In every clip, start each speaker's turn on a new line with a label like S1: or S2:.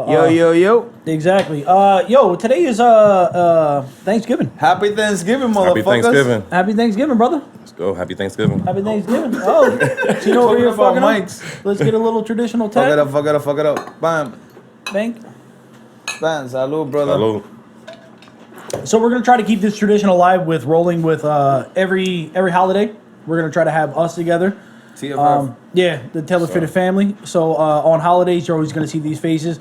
S1: Yo.
S2: Exactly. Today is Thanksgiving.
S1: Happy Thanksgiving, motherfuckers.
S3: Happy Thanksgiving.
S2: Happy Thanksgiving, brother.
S3: Let's go. Happy Thanksgiving.
S2: Happy Thanksgiving. Oh, Chino over here fucking up.
S1: mics.
S2: Let's get a little traditional tag.
S1: Fuck it up. Bam.
S2: Thank.
S1: Salud, brother.
S3: Hello.
S2: So we're gonna try to keep this tradition alive with rolling with every holiday. We're gonna try to have us together.
S1: TFF.
S2: The Taylor Fitted family. So on holidays, you're always gonna see these faces.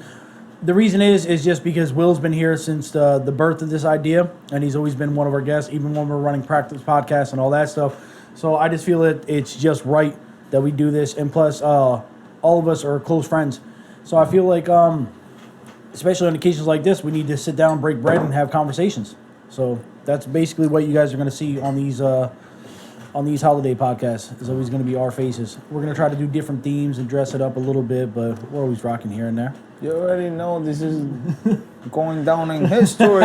S2: The reason is just because Will's been here since the birth of this idea, and he's always been one of our guests, even when we're running practice podcasts and all that stuff. So I just feel it's just right that we do this, and plus, all of us are close friends. So I feel like, especially on occasions like this, we need to sit down, break bread, and have conversations. So that's basically what you guys are going to see on these holiday podcasts. Is always going to be our faces. We're going to try to do different themes and dress it up a little bit, but we're always rocking here and there.
S1: You already know this is going down in history.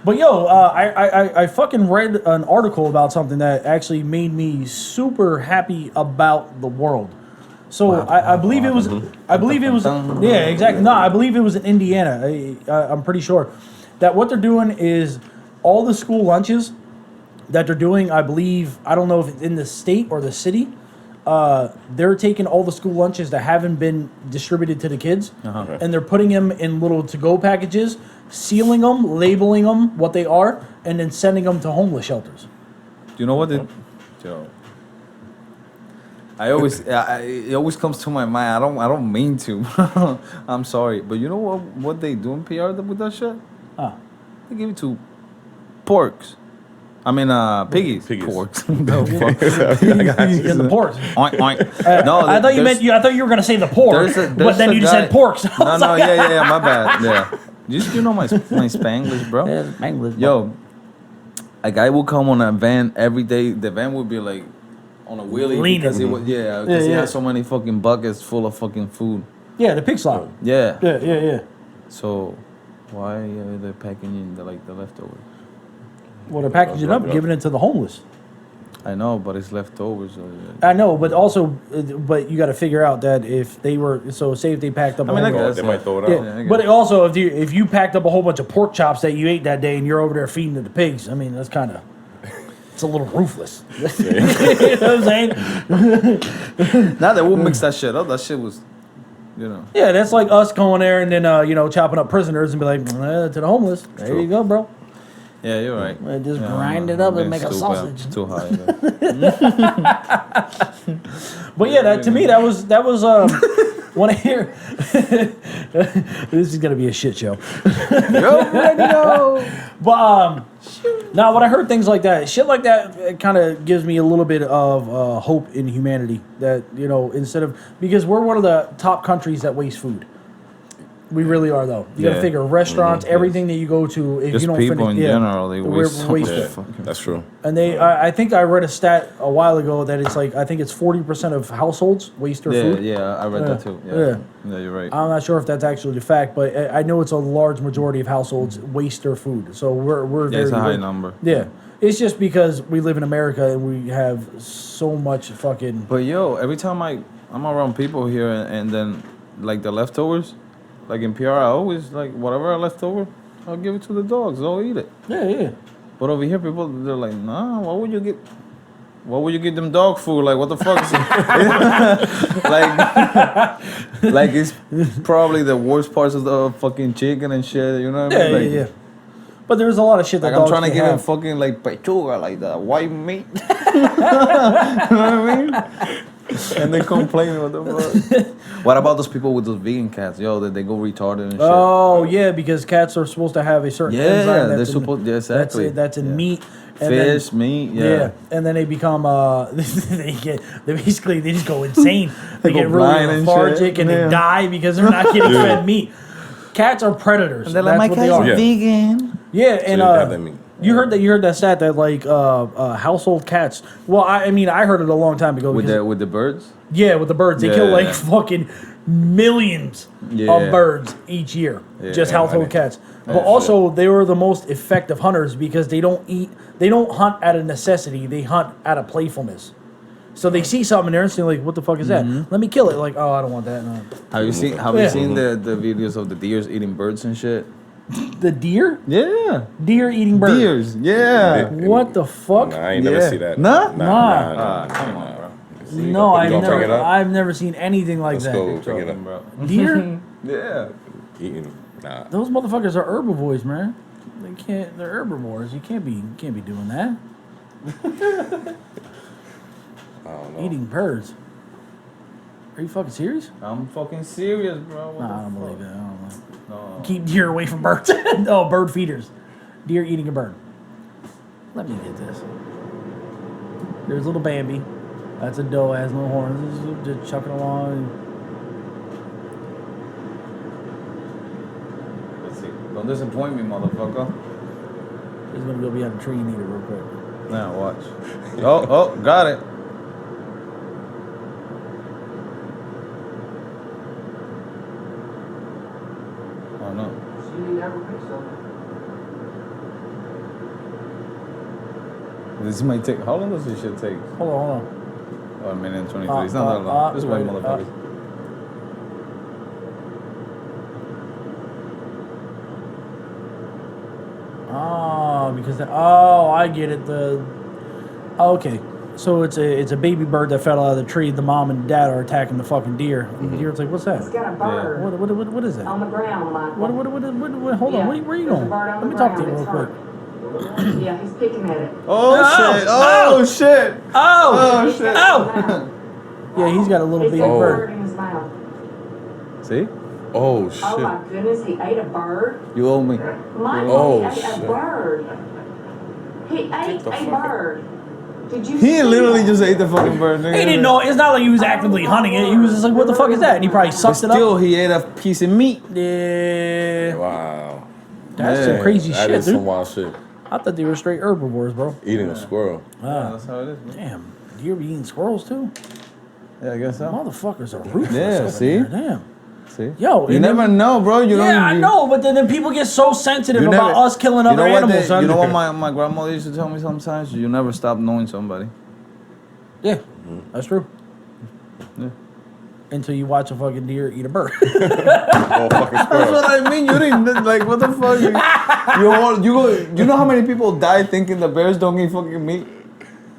S2: But I fucking read an article about something that actually made me super happy about the world. So I believe it was yeah, exactly. No, I believe it was in Indiana. I'm pretty sure that what they're doing is all the school lunches that they're doing, I believe, I don't know if it's in the state or the city, they're taking all the school lunches that haven't been distributed to the kids, and they're putting them in little to-go packages, sealing them, labeling them what they are, and then sending them to homeless shelters.
S1: You know what? It always comes to my mind. I don't mean to. I'm sorry, but you know what they do in PR with that shit? They give it to porks. I mean, piggies. Porks. No, fuck.
S2: I got you. The porks.
S1: Oink, oink. No,
S2: I thought you were gonna say the pork, but then you just said porks.
S1: No, yeah, my bad. Yeah, you know my Spanglish, bro.
S2: Yeah, Spanglish.
S1: Yo, a guy will come on a van every day. The van would be like on a wheelie because he has so many fucking buckets full of fucking food.
S2: Yeah, the pig slop.
S1: Yeah. So why are they packing in the leftovers?
S2: Well, they're packaging it up and giving it to the homeless.
S1: I know, but it's leftovers.
S2: I know, but you got to figure out that if they were, so say if they packed up,
S1: they might throw it out.
S2: Yeah, but also if you packed up a whole bunch of pork chops that you ate that day and you're over there feeding to the pigs, I mean that's kind of, it's a little ruthless. You know what I'm saying?
S1: Now they won't mix that shit up. That shit was,
S2: Yeah, that's like us going there and then chopping up prisoners and be like to the homeless. There you go, bro.
S1: Yeah, you're right.
S2: Just grind it up and make a sausage.
S1: It's too high.
S2: But yeah, to me that was when I hear this is gonna be a shit show. But now when I heard things like that, shit like that, it kind of gives me a little bit of hope in humanity. That instead of, because we're one of the top countries that waste food. We really are, though. You got to figure restaurants, everything that you go to. If
S1: just
S2: you don't
S1: people
S2: finish,
S1: in general, they waste.
S3: That's true.
S2: And I think I read a stat a while ago that it's like, I think it's 40% of households waste their food.
S1: Yeah, I read that too. Yeah, you're right.
S2: I'm not sure if that's actually the fact, but I know it's a large majority of households waste their food. So we're very.
S1: It's a high number.
S2: Yeah. It's just because we live in America and we have so much fucking.
S1: But every time I'm around people here and then like the leftovers. Like in PR, I always, whatever I left over, I'll give it to the dogs. They'll eat it.
S2: Yeah.
S1: But over here, people, they're like, nah, why would you get them dog food? Like, what the fuck is it? like it's probably the worst parts of the fucking chicken and shit, you know what I mean?
S2: Yeah. But there's a lot of shit that
S1: I'm trying to
S2: give
S1: them fucking, pechuga, like the white meat. You know what I mean? And they complaining, what the fuck? What about those people with those vegan cats? That they go retarded and shit.
S2: Oh yeah, because cats are supposed to have a certain enzyme
S1: they're supposed. Exactly.
S2: That's in meat. And
S1: fish, meat. Yeah.
S2: And then they become they just go insane. They get really
S1: blind
S2: lethargic and they die because they're not getting fed meat. Cats are predators.
S1: And they're like, my cat's vegan.
S2: Yeah, and you heard that stat that household cats. Well, I heard it a long time ago.
S1: With the birds.
S2: Yeah, with the birds, they kill fucking millions of birds each year. Just household cats. But also, they were the most effective hunters because they don't hunt out of necessity. They hunt out of playfulness. So they see something and they're instantly like, what the fuck is that? Let me kill it. Like, oh, I don't want that. No.
S1: Have you seen the videos of the deers eating birds and shit?
S2: The deer?
S1: Yeah.
S2: Deer eating birds.
S1: Deers, yeah.
S2: What the fuck?
S3: Nah, I ain't never see that.
S1: Nah?
S2: Nah.
S1: Come on, bro.
S2: No,
S3: bring it up?
S2: I've never seen anything like
S3: Let's
S2: that.
S3: go bring it up, bro.
S2: Deer?
S1: Yeah.
S3: Eating. Nah.
S2: Those motherfuckers are herbivores, man. They're herbivores. You can't be doing that.
S3: I don't know.
S2: Eating birds. Are you fucking serious?
S1: I'm fucking serious, bro. What
S2: Nah, I
S1: the
S2: don't
S1: fuck?
S2: believe it. I don't know.
S1: No.
S2: Keep deer away from birds. Oh, bird feeders. Deer eating a bird. Let me get this. There's little Bambi. That's a doe, has no horns. Just chucking along.
S1: Let's see. Don't disappoint me, motherfucker.
S2: He's gonna go behind a tree and eat it real quick.
S1: Now watch. Oh, got it. Oh no. This might take. How long does this shit take?
S2: Hold on.
S1: Oh, a minute and 23. It's not that long. This is way, motherfuckers.
S2: Because I get it. Okay, so it's a baby bird that fell out of the tree. The mom and dad are attacking the fucking deer. And the deer's like, what's that?
S4: He's got a bird
S2: What is that?
S4: on the ground, Michael.
S2: Hold on. Where are you going? Let me talk to you real quick.
S4: Yeah, he's picking at it.
S1: Oh shit! Oh shit!
S2: Yeah, he's got a little
S4: He's
S2: baby
S4: got a
S2: bird.
S4: bird in his mouth.
S1: See?
S3: Oh shit.
S4: Oh my goodness, he ate a bird.
S1: You owe me.
S4: Michael,
S3: Oh,
S4: he ate
S3: shit.
S4: a bird. He ate
S3: the
S4: a
S3: fuck
S4: bird. Did you
S1: He
S4: see
S1: literally
S4: that?
S1: just ate the fucking bird.
S2: He didn't know. It's not like he was actively hunting it. He was just like, what the fuck is that? And he probably
S1: But
S2: sucked it
S1: still,
S2: up.
S1: he ate a piece of meat.
S2: Yeah.
S3: Wow.
S2: That's
S1: Yeah,
S2: some crazy
S3: That
S2: shit,
S3: is some
S2: dude.
S3: wild shit.
S2: I thought they were straight herbivores, bro.
S3: Eating a squirrel.
S1: Yeah, that's how it is. Man.
S2: Damn. Deer be eating squirrels, too?
S1: Yeah, I guess so.
S2: Motherfuckers are ruthless.
S1: Yeah,
S2: over
S1: see?
S2: there. Damn.
S1: See?
S2: Yo,
S1: You
S2: and
S1: never
S2: then-
S1: know, bro. You don't.
S2: Yeah, I know, but then people get so sensitive about us killing other animals.
S1: You know what my grandmother used to tell me sometimes? You never stop knowing somebody.
S2: Yeah, that's true.
S1: Yeah.
S2: Until you watch a fucking deer eat a bird.
S3: Oh, fucking
S1: That's
S3: squirrel.
S1: what I mean. You didn't like what the fuck. You know how many people die thinking the bears don't eat fucking meat?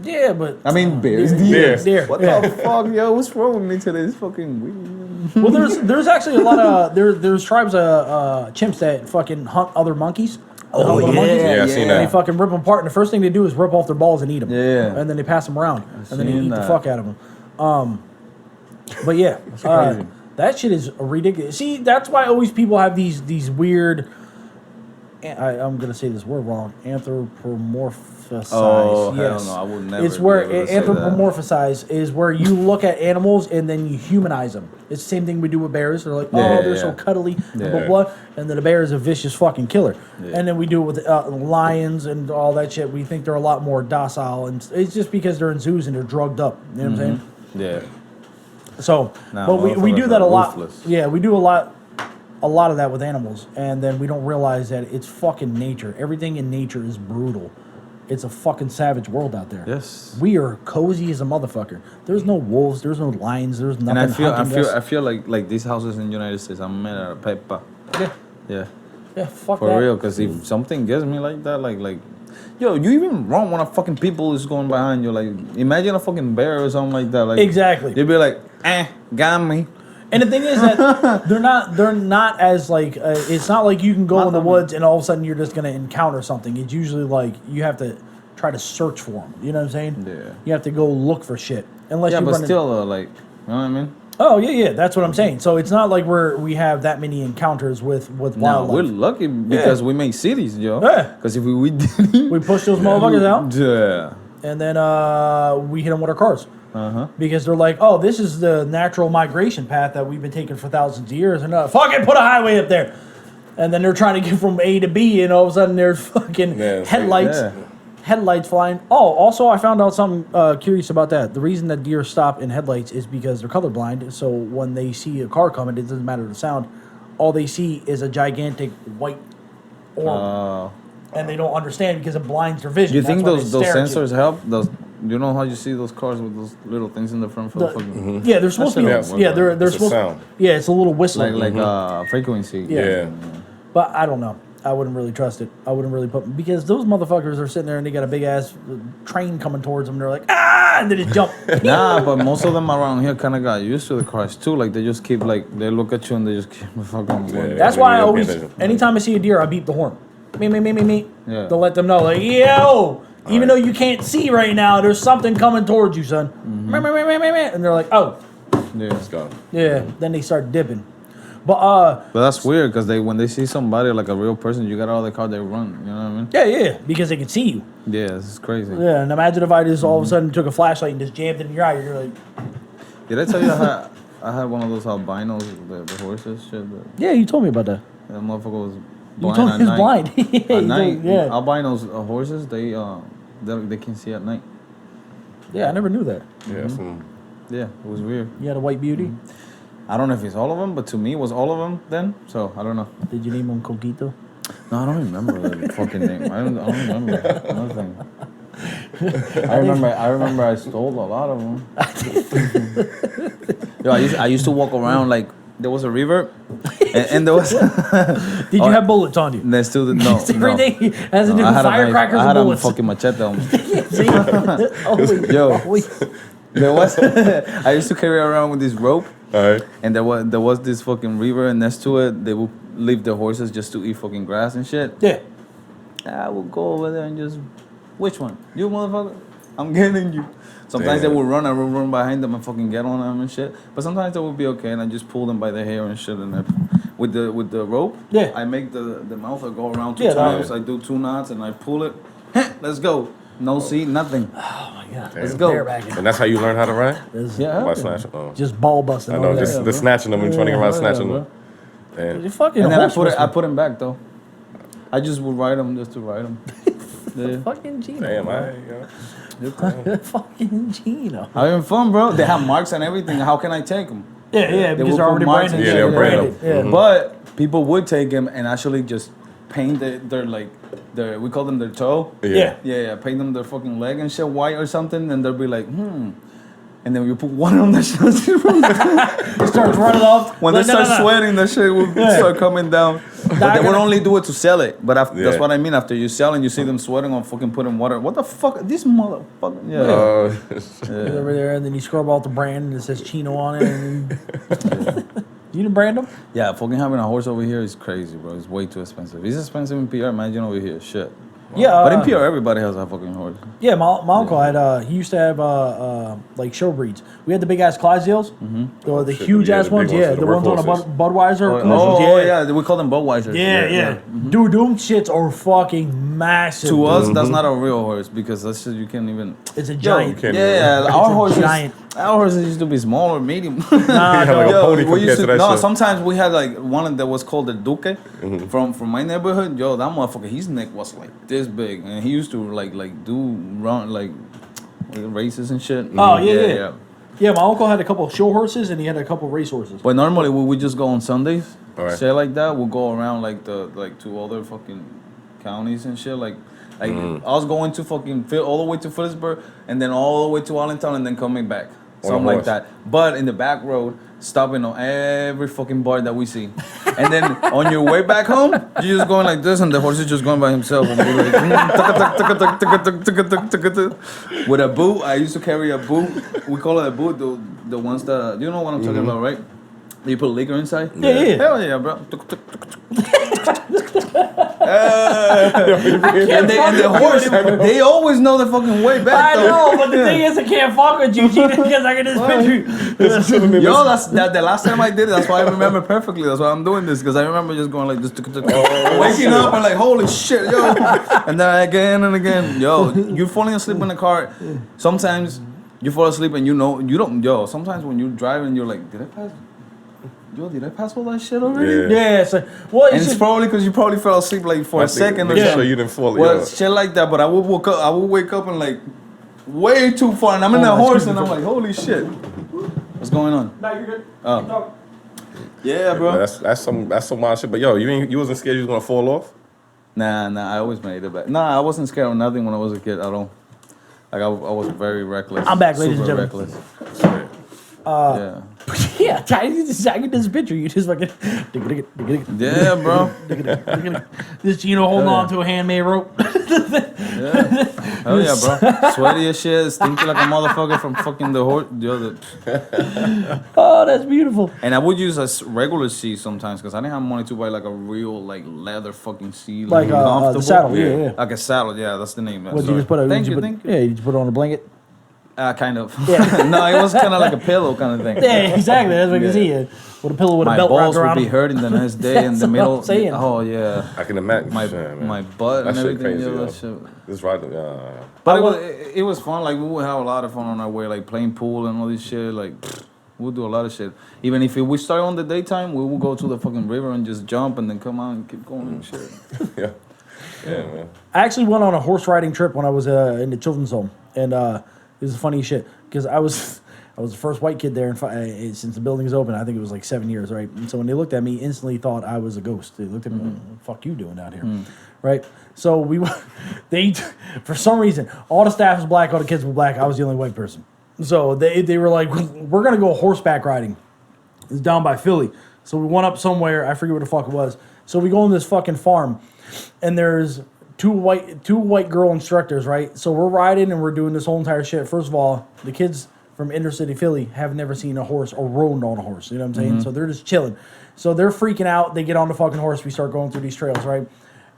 S2: Yeah, but
S1: I mean bears.
S2: Deer.
S1: Deer. What the fuck, yo? What's wrong with me today? It's fucking weird.
S2: Well, there's actually a lot of there's tribes of chimps that fucking hunt other monkeys.
S1: Oh,
S2: Hunt other monkeys.
S3: Yeah, I seen
S2: And
S3: that.
S2: they fucking rip them apart, and the first thing they do is rip off their balls and eat them.
S1: Yeah.
S2: And then they pass them around, and then they
S1: seen
S2: eat the
S1: that.
S2: fuck out of them. But yeah,
S1: crazy.
S2: that shit is ridiculous. See, that's why always people have these weird. I'm gonna say this word wrong. Anthropomorphize.
S1: Oh,
S2: yes.
S1: hell no, I would never
S2: It's where
S1: be able to say that.
S2: anthropomorphize is where you look at animals and then you humanize them. It's the same thing we do with bears. They're like,
S1: Yeah,
S2: they're so
S1: yeah.
S2: cuddly,
S1: Yeah.
S2: blah, blah blah, and then a bear is a vicious fucking killer.
S1: Yeah.
S2: And then we do it with lions and all that shit. We think they're a lot more docile, and it's just because they're in zoos and they're drugged up. You know what I'm saying?
S1: Yeah.
S2: So,
S1: Nah,
S2: but we do
S1: motherfuckers
S2: that a
S1: are
S2: lot.
S1: ruthless.
S2: Yeah, we do a lot of that with animals, and then we don't realize that it's fucking nature. Everything in nature is brutal. It's a fucking savage world out there.
S1: Yes.
S2: We are cozy as a motherfucker. There's no wolves. There's no lions. There's nothing.
S1: And
S2: hunting us.
S1: I feel like these houses in the United States, I'm made out of paper.
S2: Yeah,
S1: Yeah.
S2: yeah. Fuck
S1: For
S2: that.
S1: real, because if something gets me like that, like, yo, you even run when a fucking people is going behind you. Like, imagine a fucking bear or something like that. Like,
S2: Exactly.
S1: You'd be like, got me.
S2: And the thing is that they're not as like it's not like you can go in the woods and all of a sudden you're just gonna encounter something. It's usually like you have to try to search for them. You know what I'm saying?
S1: Yeah.
S2: You have to go look for shit. Unless
S1: Yeah,
S2: you
S1: but
S2: run
S1: still, like, you know what I mean?
S2: Oh yeah, that's what I'm saying. So it's not like we have that many encounters with
S1: No,
S2: wildlife.
S1: we're lucky because we make cities, yo.
S2: Yeah.
S1: Because if we didn't,
S2: We push those motherfuckers out,
S1: yeah.
S2: and then we hit them with our cars.
S1: Uh-huh.
S2: Because they're like, oh, this is the natural migration path that we've been taking for thousands of years. And fucking put a highway up there. And then they're trying to get from A to B, and all of a sudden there's fucking headlights flying. Oh, also I found out something curious about that. The reason that deer stop in headlights is because they're colorblind. So when they see a car coming, it doesn't matter the sound. All they see is a gigantic white orb. And they don't understand because it blinds their vision.
S1: Do you think
S2: That's why
S1: those
S2: they stare at you.
S1: sensors help? you know how you see those cars with those little things in the front for the fucking
S2: Yeah, they're supposed to be.
S1: That shit
S2: Yeah, they're
S3: It's a
S2: supposed.
S3: sound.
S2: Yeah, it's a little whistle.
S1: like frequency.
S3: Yeah.
S2: But I don't know. I wouldn't really trust it. I wouldn't really put because those motherfuckers are sitting there and they got a big ass train coming towards them. They're like and they just jump.
S1: Nah, but most of them around here kind of got used to the cars too. Like they just keep like they look at you and they just keep fucking.
S3: Yeah.
S2: That's why I
S3: Yeah,
S2: always,
S3: yeah.
S2: anytime I see a deer, I beep the horn. Me.
S1: Yeah.
S2: To let them know, like, yo, even though you can't see right now, there's something coming towards you, son. And they're like, oh,
S1: Yeah.
S3: Let's go.
S2: yeah. Then they start dipping. But
S1: But that's weird because when they see somebody like a real person, you got out of the car, they run. You know what I mean?
S2: yeah, because they can see you.
S1: Yeah, this is crazy.
S2: Yeah, and imagine if I just all of a sudden took a flashlight and just jammed it in your eye. You're like,
S1: Did I tell you I had one of those albinos, the horses, shit.
S2: yeah, you told me about that.
S1: That motherfucker was
S2: You
S1: blind
S2: told me
S1: at
S2: he was
S1: night.
S2: blind. Yeah, you
S1: At
S2: told-
S1: night,
S2: yeah.
S1: albinos horses, they can see at night.
S2: Yeah, I never knew that.
S3: Yeah. From
S1: Yeah, it was weird.
S2: You had a white beauty.
S1: I don't know if it's all of them, but to me it was all of them then. So I don't know.
S2: Did you name him Coquito?
S1: No, I don't remember the fucking name. I don't remember nothing. I remember I stole a lot of them. Yo, I used to walk around like there was a river, and there was.
S2: Did you have bullets on you?
S1: There's still no.
S2: Everything has to do
S1: I
S2: with
S1: had
S2: firecrackers
S1: I had
S2: and
S1: a
S2: bullets.
S1: fucking machete on me.
S2: See? Always,
S1: Yo.
S2: always.
S1: There was. I used to carry around with this rope,
S3: all right.
S1: and there was this fucking river, and next to it they would leave the horses just to eat fucking grass and shit.
S2: Yeah.
S1: I would go over there and just, which one? You motherfucker? I'm getting you. Sometimes
S3: Damn.
S1: they would run, I would run behind them and fucking get on them and shit. But sometimes they would be okay, and I just pull them by the hair and shit. And with the rope,
S2: Yeah.
S1: I make the mouth I go around two
S2: Yeah,
S1: times. I do 2 knots and I pull it. Let's go. No seat, nothing.
S2: Oh my god.
S3: Let's
S1: go.
S2: Barebacking.
S3: And that's how you learn how to ride?
S1: Yeah.
S3: By snatching. Oh.
S2: Just ball busting.
S3: I
S2: all
S3: know.
S2: that.
S3: Just snatching them and running around snatching them.
S2: You
S3: And
S2: fucking
S1: And then
S2: horse
S1: I put him back though. I just would ride them just to ride them. Yeah.
S2: Fucking Chino.
S3: damn,
S2: Fucking Chino.
S1: Having fun, bro. They have marks and everything. How can I take them?
S2: Yeah,
S1: They
S2: because
S1: will
S2: they're
S1: put
S2: already
S1: marks
S2: branded.
S1: and
S3: Yeah, they're branded.
S2: Yeah.
S1: But people would take them and actually just paint we call them their toe.
S2: Yeah.
S1: Yeah, paint them their fucking leg and shit white or something, and they'll be like, And then you put one on the shit.
S2: Starts running off.
S1: When
S2: Like,
S1: they
S2: no,
S1: start
S2: no, no.
S1: sweating, that shit will start coming down. But they would only do it to sell it. But
S3: Yeah.
S1: that's what I mean. After you sell and you see them sweating on fucking putting water. What the fuck? This motherfucker. Yeah.
S2: Over there, and then you scrub out the brand and it says Chino on it. And you didn't brand them?
S1: Yeah, fucking having a horse over here is crazy, bro. It's way too expensive. It's expensive in PR. Imagine over here. Shit.
S2: Yeah.
S1: But in PR, everybody has a fucking horse.
S2: Yeah, my uncle had he used to have like show breeds. We had the big ass Clydesdales, the
S3: shit,
S2: huge
S3: yeah,
S2: ass
S3: the big
S2: ones.
S3: ones,
S2: Yeah,
S3: the
S2: the ones on the
S3: workhorses.
S2: Budweiser.
S1: Oh,
S2: commercials,
S1: yeah. We call them Budweisers.
S2: Yeah. Dude, them shits are fucking massive.
S1: To
S2: dude.
S1: us, that's not a real horse because that's just, you can't even.
S2: It's a giant.
S3: can't
S1: Yeah,
S2: It's
S1: our
S2: a
S1: horses.
S2: giant.
S1: Our horses used to be small or medium.
S2: Nah,
S3: have
S2: no.
S3: like a
S1: Yo,
S3: pony
S1: we
S3: compared
S1: used
S3: to that
S1: no,
S3: shit.
S1: sometimes we had like one that was called the Duque from my neighborhood. Yo, that motherfucker, his neck was like this big, and he used to like do run like races and shit.
S2: Oh, yeah. Yeah, my uncle had a couple of show horses and he had a couple of race horses.
S1: But normally we would just go on Sundays,
S3: Alright.
S1: shit like that. We'll go around like to other fucking counties and shit. Like I was going to fucking all the way to Phillipsburg and then all the way to Allentown and then coming back. Something like
S3: horse.
S1: that. But in the back road, stopping on every fucking bar that we see. And then on your way back home, you're just going like this and the horse is just going by himself. And we're like, with a boot. I used to carry a boot. We call it a boot, the ones that, you know what I'm talking about, right? You put liquor inside?
S2: Yeah.
S1: Hell yeah, bro. And the horse, they always know the fucking way back.
S2: I know, but the thing is, I can't fuck with you, Gina, because I can just picture.
S1: Yo, that's the last time I did it. That's why I remember perfectly. That's why I'm doing this because I remember just going like this, waking up and like holy shit, yo, and then again and again, yo, you're falling asleep in the car. Sometimes you fall asleep and you don't. Yo, sometimes when you're driving, you're like, did I pass all that shit already?
S2: Yeah, so, well,
S1: And it's probably because you probably fell asleep like for a second or
S3: Make
S1: something.
S3: sure you didn't fall.
S1: Well,
S3: Yeah.
S1: shit like that. But I would wake up and like way too far, and I'm in
S2: Oh,
S1: that
S2: my
S1: horse,
S2: God.
S1: and I'm like, holy shit, what's going on?
S2: No, you're good.
S1: Oh. Yeah, bro.
S3: That's some wild shit. But yo, you wasn't scared you was gonna fall off?
S1: Nah, I always made it back. Nah, I wasn't scared of nothing when I was a kid at all. Like I was very reckless.
S2: I'm back, ladies and
S1: super
S2: gentlemen.
S1: reckless. Yeah.
S2: Yeah, I get this picture. You just fucking.
S1: Yeah, bro.
S2: This Chino holding on to a handmade rope.
S1: Yeah. Hell yeah, bro. Sweaty as shit, stinky like a motherfucker from fucking the other.
S2: Oh, that's beautiful.
S1: And I would use a regular seat sometimes because I didn't have money to buy like a real like leather fucking seat.
S2: Like the
S1: comfortable.
S2: saddle, yeah.
S1: Like a saddle, yeah, that's the name.
S2: What, you just put
S1: Thank you.
S2: Yeah, you just put it on a blanket.
S1: Kind of.
S2: Yeah.
S1: No, it was kind of like a pillow kind of thing.
S2: Yeah, exactly. That's what you see. With a pillow with
S1: My
S2: a belt wrapped
S1: balls would
S2: around
S1: be
S2: them.
S1: hurting the next day in
S2: That's
S1: the
S2: what
S1: middle.
S2: I'm saying.
S1: Oh yeah.
S3: I can imagine.
S1: My butt
S3: That
S1: and
S3: shit
S1: everything.
S3: crazy,
S1: Yeah,
S3: yo.
S1: that shit.
S3: This right.
S1: But it was fun. Like we would have a lot of fun on our way, like playing pool and all this shit. Like we'll do a lot of shit. Even if we start on the daytime, we will go to the fucking river and just jump and then come out and keep going and shit.
S3: Yeah. Yeah, man.
S2: I actually went on a horse riding trip when I was in the children's home, and it was funny shit because I was the first white kid there since the building was open. I think it was like 7 years, right? And so when they looked at me, instantly thought I was a ghost. They looked at me, what the fuck you doing out here, right? So for some reason, all the staff was black, all the kids were black. I was the only white person. So they were like, we're gonna go horseback riding. It's down by Philly. So we went up somewhere. I forget what the fuck it was. So we go on this fucking farm, and there's two white girl instructors, right? So we're riding and we're doing this whole entire shit. First of all, the kids from inner city Philly have never seen a horse or rode on a horse. You know what I'm saying? So they're just chilling. So they're freaking out. They get on the fucking horse. We start going through these trails, right?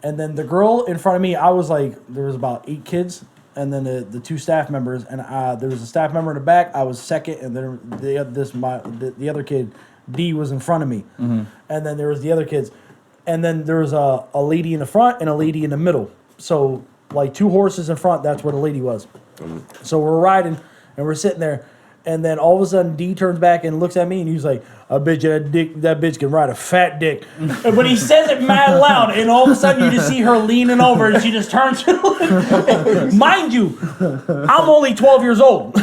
S2: And then the girl in front of me, I was like, there was about 8 kids, and then the 2 staff members, and there was a staff member in the back. I was second, and then the other kid, D, was in front of me, and then there was the other kids, and then there was a lady in the front and a lady in the middle. So like 2 horses in front, that's where the lady was. So we're riding and we're sitting there, and then all of a sudden D turns back and looks at me and he's like, I bet you that bitch can ride a fat dick. But he says it mad loud, and all of a sudden you just see her leaning over and she just turns. Mind you, I'm only 12 years old.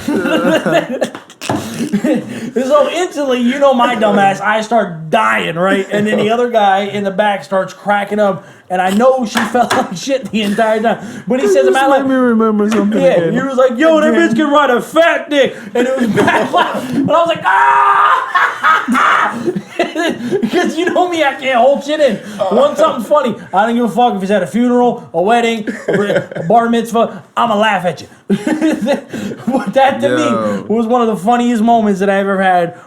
S2: So instantly, you know my dumb ass, I start dying, right? And then the other guy in the back starts cracking up, and I know she felt like shit the entire time. But he says it mad loud.
S1: Let me remember something.
S2: Yeah, he was like, yo, that bitch can ride a fat dick. And it was bad loud. And I was like, ah! Because you know me, I can't hold shit in. One something funny, I don't give a fuck if it's at a funeral, a wedding, a bar mitzvah, I'ma laugh at you. But that to me was one of the funniest moments that I ever had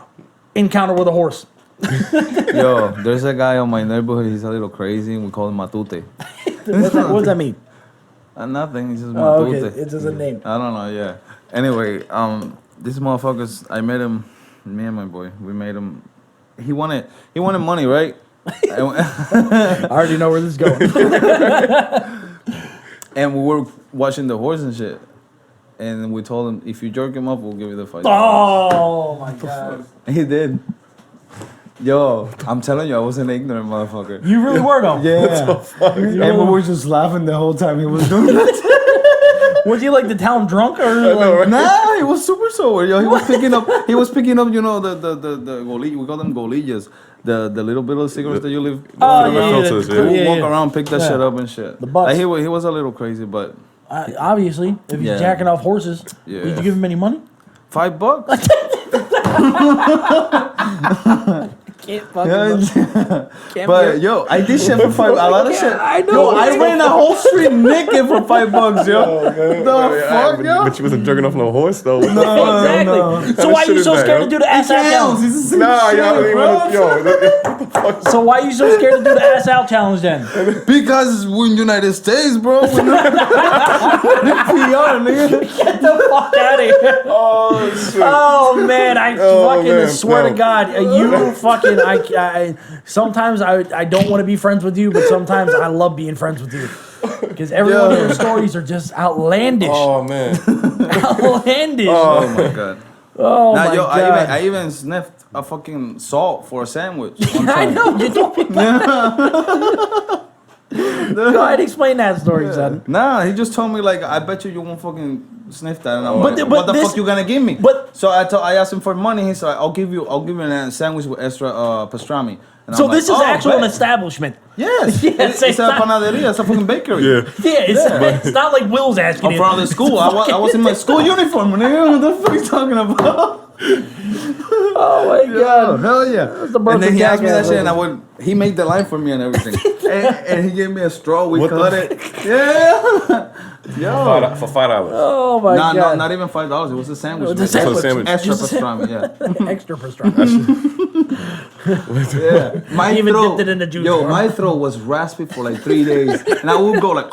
S2: encounter with a horse.
S1: Yo, there's a guy on my neighborhood, he's a little crazy, and we call him Matute.
S2: What does that mean?
S1: Nothing, he's just
S2: Oh,
S1: Matute.
S2: okay, it's just a name.
S1: I don't know, yeah. Anyway, this motherfuckers, I met him, me and my boy, we made him. He wanted money, right?
S2: I already know where this is going.
S1: And we were watching the horse and shit. And we told him, if you jerk him up, we'll give you the $5.
S2: Oh my god.
S1: He did. Yo, I'm telling you, I was an ignorant motherfucker.
S2: You really were though.
S1: Yeah. And we were just laughing the whole time he was doing that.
S2: Was he like the town drunk or
S3: know,
S2: like,
S3: right?
S1: Nah, he was super sober. Yo, he was picking up, you know, the golillas, we call them golillas. The little bit of cigarettes that you leave.
S2: Oh,
S3: filters,
S1: He would
S2: yeah.
S1: walk around, pick that shit up and shit.
S2: The butts.
S1: Like, he was a little crazy, but
S2: obviously, if he's
S1: Yeah.
S2: jacking off horses,
S1: Yeah.
S2: did you give him any money?
S1: $5.
S2: Can't fucking
S1: But yo, I did shit for $5. A lot of shit.
S2: I know.
S1: Yo, I ran a whole street naked for $5, yo. The fuck, yo?
S3: But you wasn't jerking off no horse, though.
S2: Exactly.
S1: no.
S2: So why are
S3: shit
S2: you
S3: is
S2: so
S3: that,
S2: scared
S3: yo?
S2: to do the ass out challenge?
S1: He's the same
S3: Nah,
S1: shit,
S3: y'all ain't
S1: bro.
S3: wanna, yo, what the fuck?
S2: So why are you so scared to do the ass out challenge then?
S1: Because we're in United States, bro. We're not PR, nigga.
S2: Get the fuck out of here.
S3: Oh, shit.
S2: Oh man, I fucking
S3: man,
S2: swear
S3: no.
S2: to God, you fucking I sometimes I don't want to be friends with you, but sometimes I love being friends with you. Because every one of your stories are just outlandish.
S3: Oh, man.
S2: Outlandish.
S1: Oh my god.
S2: Oh
S1: Nah,
S2: my
S1: yo,
S2: God.
S1: I even sniffed a fucking salt for a sandwich.
S2: I know, you told me about Go ahead, explain that story, son.
S1: Nah, he just told me like, I bet you won't fucking sniff that. And I'm
S2: But
S1: like,
S2: the-
S1: what
S2: but
S1: the
S2: this-
S1: fuck you gonna give me?
S2: but-
S1: So I asked him for money. He said, I'll give you a sandwich with extra pastrami. And
S2: So
S1: I'm
S2: this
S1: like,
S2: is actually an
S1: bet.
S2: establishment.
S1: Yes.
S2: Yes,
S1: it's a
S2: not-
S1: panaderia. It's a fucking bakery.
S3: Yeah.
S2: Yeah, it's not like Will's asking
S1: I'm
S2: you.
S1: from the school. I was in my school uniform. Nigga. What the fuck are you talking about?
S2: Oh my
S1: Yeah,
S2: god.
S1: hell yeah.
S2: the birth
S1: And then
S2: of
S1: he asked me that
S2: jackass,
S1: shit, and he made the line for me and everything. and he gave me a straw. We
S3: What the
S1: cut it. Yeah. Yo.
S3: For $5.
S2: Oh my
S1: No,
S2: god.
S1: not even $5. It was a sandwich.
S2: It was a
S1: man.
S2: sandwich.
S3: sandwich.
S1: Extra
S2: Just a
S1: pastrami, yeah.
S2: Extra pastrami.
S1: Yeah. My
S2: Even
S1: throat,
S2: dipped it in the juice
S1: yo,
S2: bar.
S1: my throat was raspy for like 3 days, and I would go like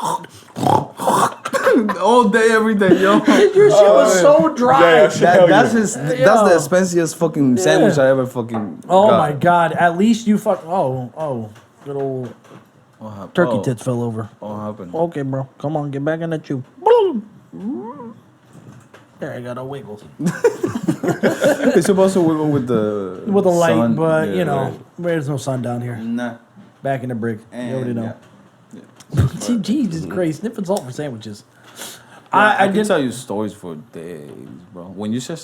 S1: all day, every day, yo.
S2: Your shit was so dry.
S3: Yeah, hell
S1: That's
S3: yeah.
S1: just that's the expensiest fucking sandwich I ever fucking.
S2: Oh
S1: got.
S2: my god. At least you fuck. Oh. Good old
S1: What happened?
S2: turkey
S1: Oh,
S2: tits fell over.
S1: What happened?
S2: Okay, bro. Come on, get back in the chew. There, I got a wiggles.
S1: It's supposed to wiggle with the
S2: Light,
S1: sun.
S2: but
S1: Yeah,
S2: you know,
S1: right.
S2: there's no sun down here.
S1: Nah.
S2: Back in the brick. You already
S1: And,
S2: know.
S1: yeah.
S2: See, Jesus Christ, sniffing salt for sandwiches.
S1: I can
S2: did-
S1: tell you stories for days, bro. When you say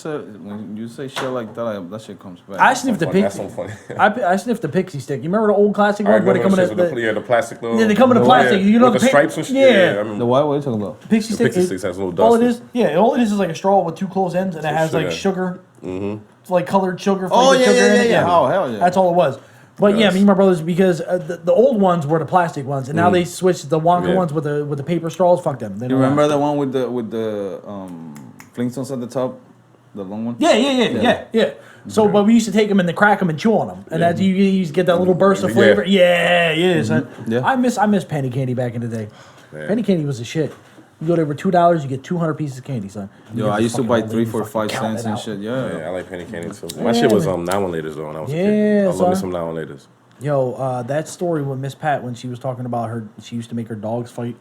S1: shit like that, that shit comes back.
S2: I sniffed the
S3: That's
S2: pixie.
S3: so funny.
S2: I sniffed the pixie stick. You remember the old classic
S3: I
S2: one where they
S3: remember
S2: come in
S3: the shit with
S2: the
S3: the plastic little.
S2: Yeah, they come in the plastic. You know
S3: with
S2: the
S3: the
S2: pa-
S3: stripes and shit.
S2: yeah.
S3: I remember.
S1: The what are you talking about?
S2: pixie
S3: The
S2: stick.
S3: pixie sticks has a little
S2: all it
S3: dust.
S2: is, yeah, all it is like a straw with two closed ends, and it has like sugar, it's like colored sugar.
S1: Oh,
S2: flavored
S1: yeah,
S2: sugar
S1: yeah,
S2: in it.
S1: yeah, yeah. Oh, hell yeah.
S2: That's all it was. But yeah,
S3: Yes.
S2: me and my brothers, because the old ones were the plastic ones, and now they switched the Wonka
S3: Yeah.
S2: ones with the paper straws. Fuck them. They
S1: You
S2: don't
S1: remember
S2: last.
S1: the one with the Flintstones at the top, the long one?
S2: Yeah. So, but we used to take them and then crack them and chew on them, and as you used to get that little burst of
S3: Yeah.
S2: flavor. Yeah. So
S1: Yeah.
S2: I miss penny candy back in the day.
S3: Yeah.
S2: Penny candy was the shit. You go there for $2, you get 200 pieces of candy, son. You
S1: Yo,
S2: get
S1: I used to
S2: fucking
S1: buy
S2: all day,
S1: 3
S2: you
S1: for
S2: fucking
S1: 5
S2: count
S1: cents
S2: it
S1: and
S2: out.
S1: shit.
S3: Yeah,
S1: Yeah.
S3: I like penny candy too.
S2: Yeah,
S3: My shit was
S2: man.
S3: now and laters though when I was a
S2: Yeah,
S3: kid. I love
S2: son.
S3: me some now and laters.
S2: Yo, that story with Miss Pat when she was talking about she used to make her dogs fight.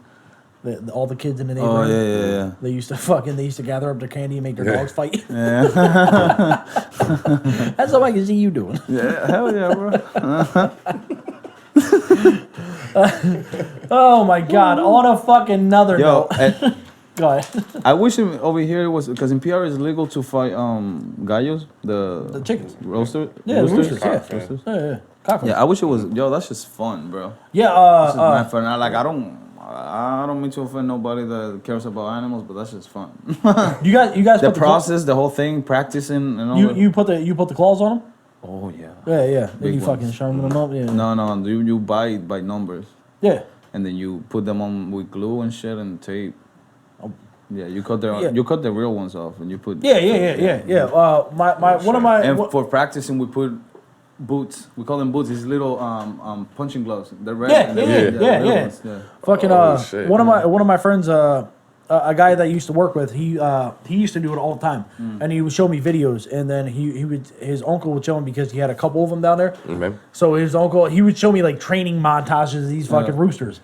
S2: All the kids in the
S1: Oh
S2: neighborhood.
S1: yeah.
S2: They used to gather up their candy and make their
S3: Yeah.
S2: dogs fight.
S1: Yeah.
S2: That's what I can see you doing.
S1: Yeah. Hell yeah, bro.
S2: Oh my god! On a fucking another
S1: Yo,
S2: note. Go ahead.
S1: I wish over here it was because in PR it's legal to fight gallos,
S2: The chickens.
S1: roaster.
S2: Yeah, the roosters. Yeah.
S3: Cock, yeah.
S1: Roosters.
S2: Yeah. Cockroach.
S1: Yeah, I wish it was. Yo, that's just fun, bro.
S2: Yeah.
S1: This is mad fun. I don't mean to offend nobody that cares about animals, but that's just fun.
S2: You guys
S1: The
S2: put
S1: process, the whole thing, practicing and all that.
S2: you put the claws on them.
S1: Oh yeah.
S2: Yeah. Then
S1: Big
S2: you
S1: ones.
S2: fucking sharpen them up. Yeah.
S1: No. You buy it by numbers,
S2: Yeah.
S1: and then you put them on with glue and shit and tape. Yeah, you cut
S2: Yeah.
S1: the real ones off, and you put.
S2: Yeah. One of my
S1: And for practicing, we put boots. We call them boots. These little punching gloves. They're red.
S2: Yeah,
S1: and they're
S2: yeah,
S1: the
S2: yeah,
S1: real
S2: yeah.
S1: ones, yeah.
S2: fucking
S3: Oh, shit.
S2: one of my friends a guy that I used to work with, he used to do it all the time, and he would show me videos, and then his uncle would show him because he had a couple of them down there.
S3: Mhm.
S2: So his uncle, he would show me like training montages of these fucking roosters,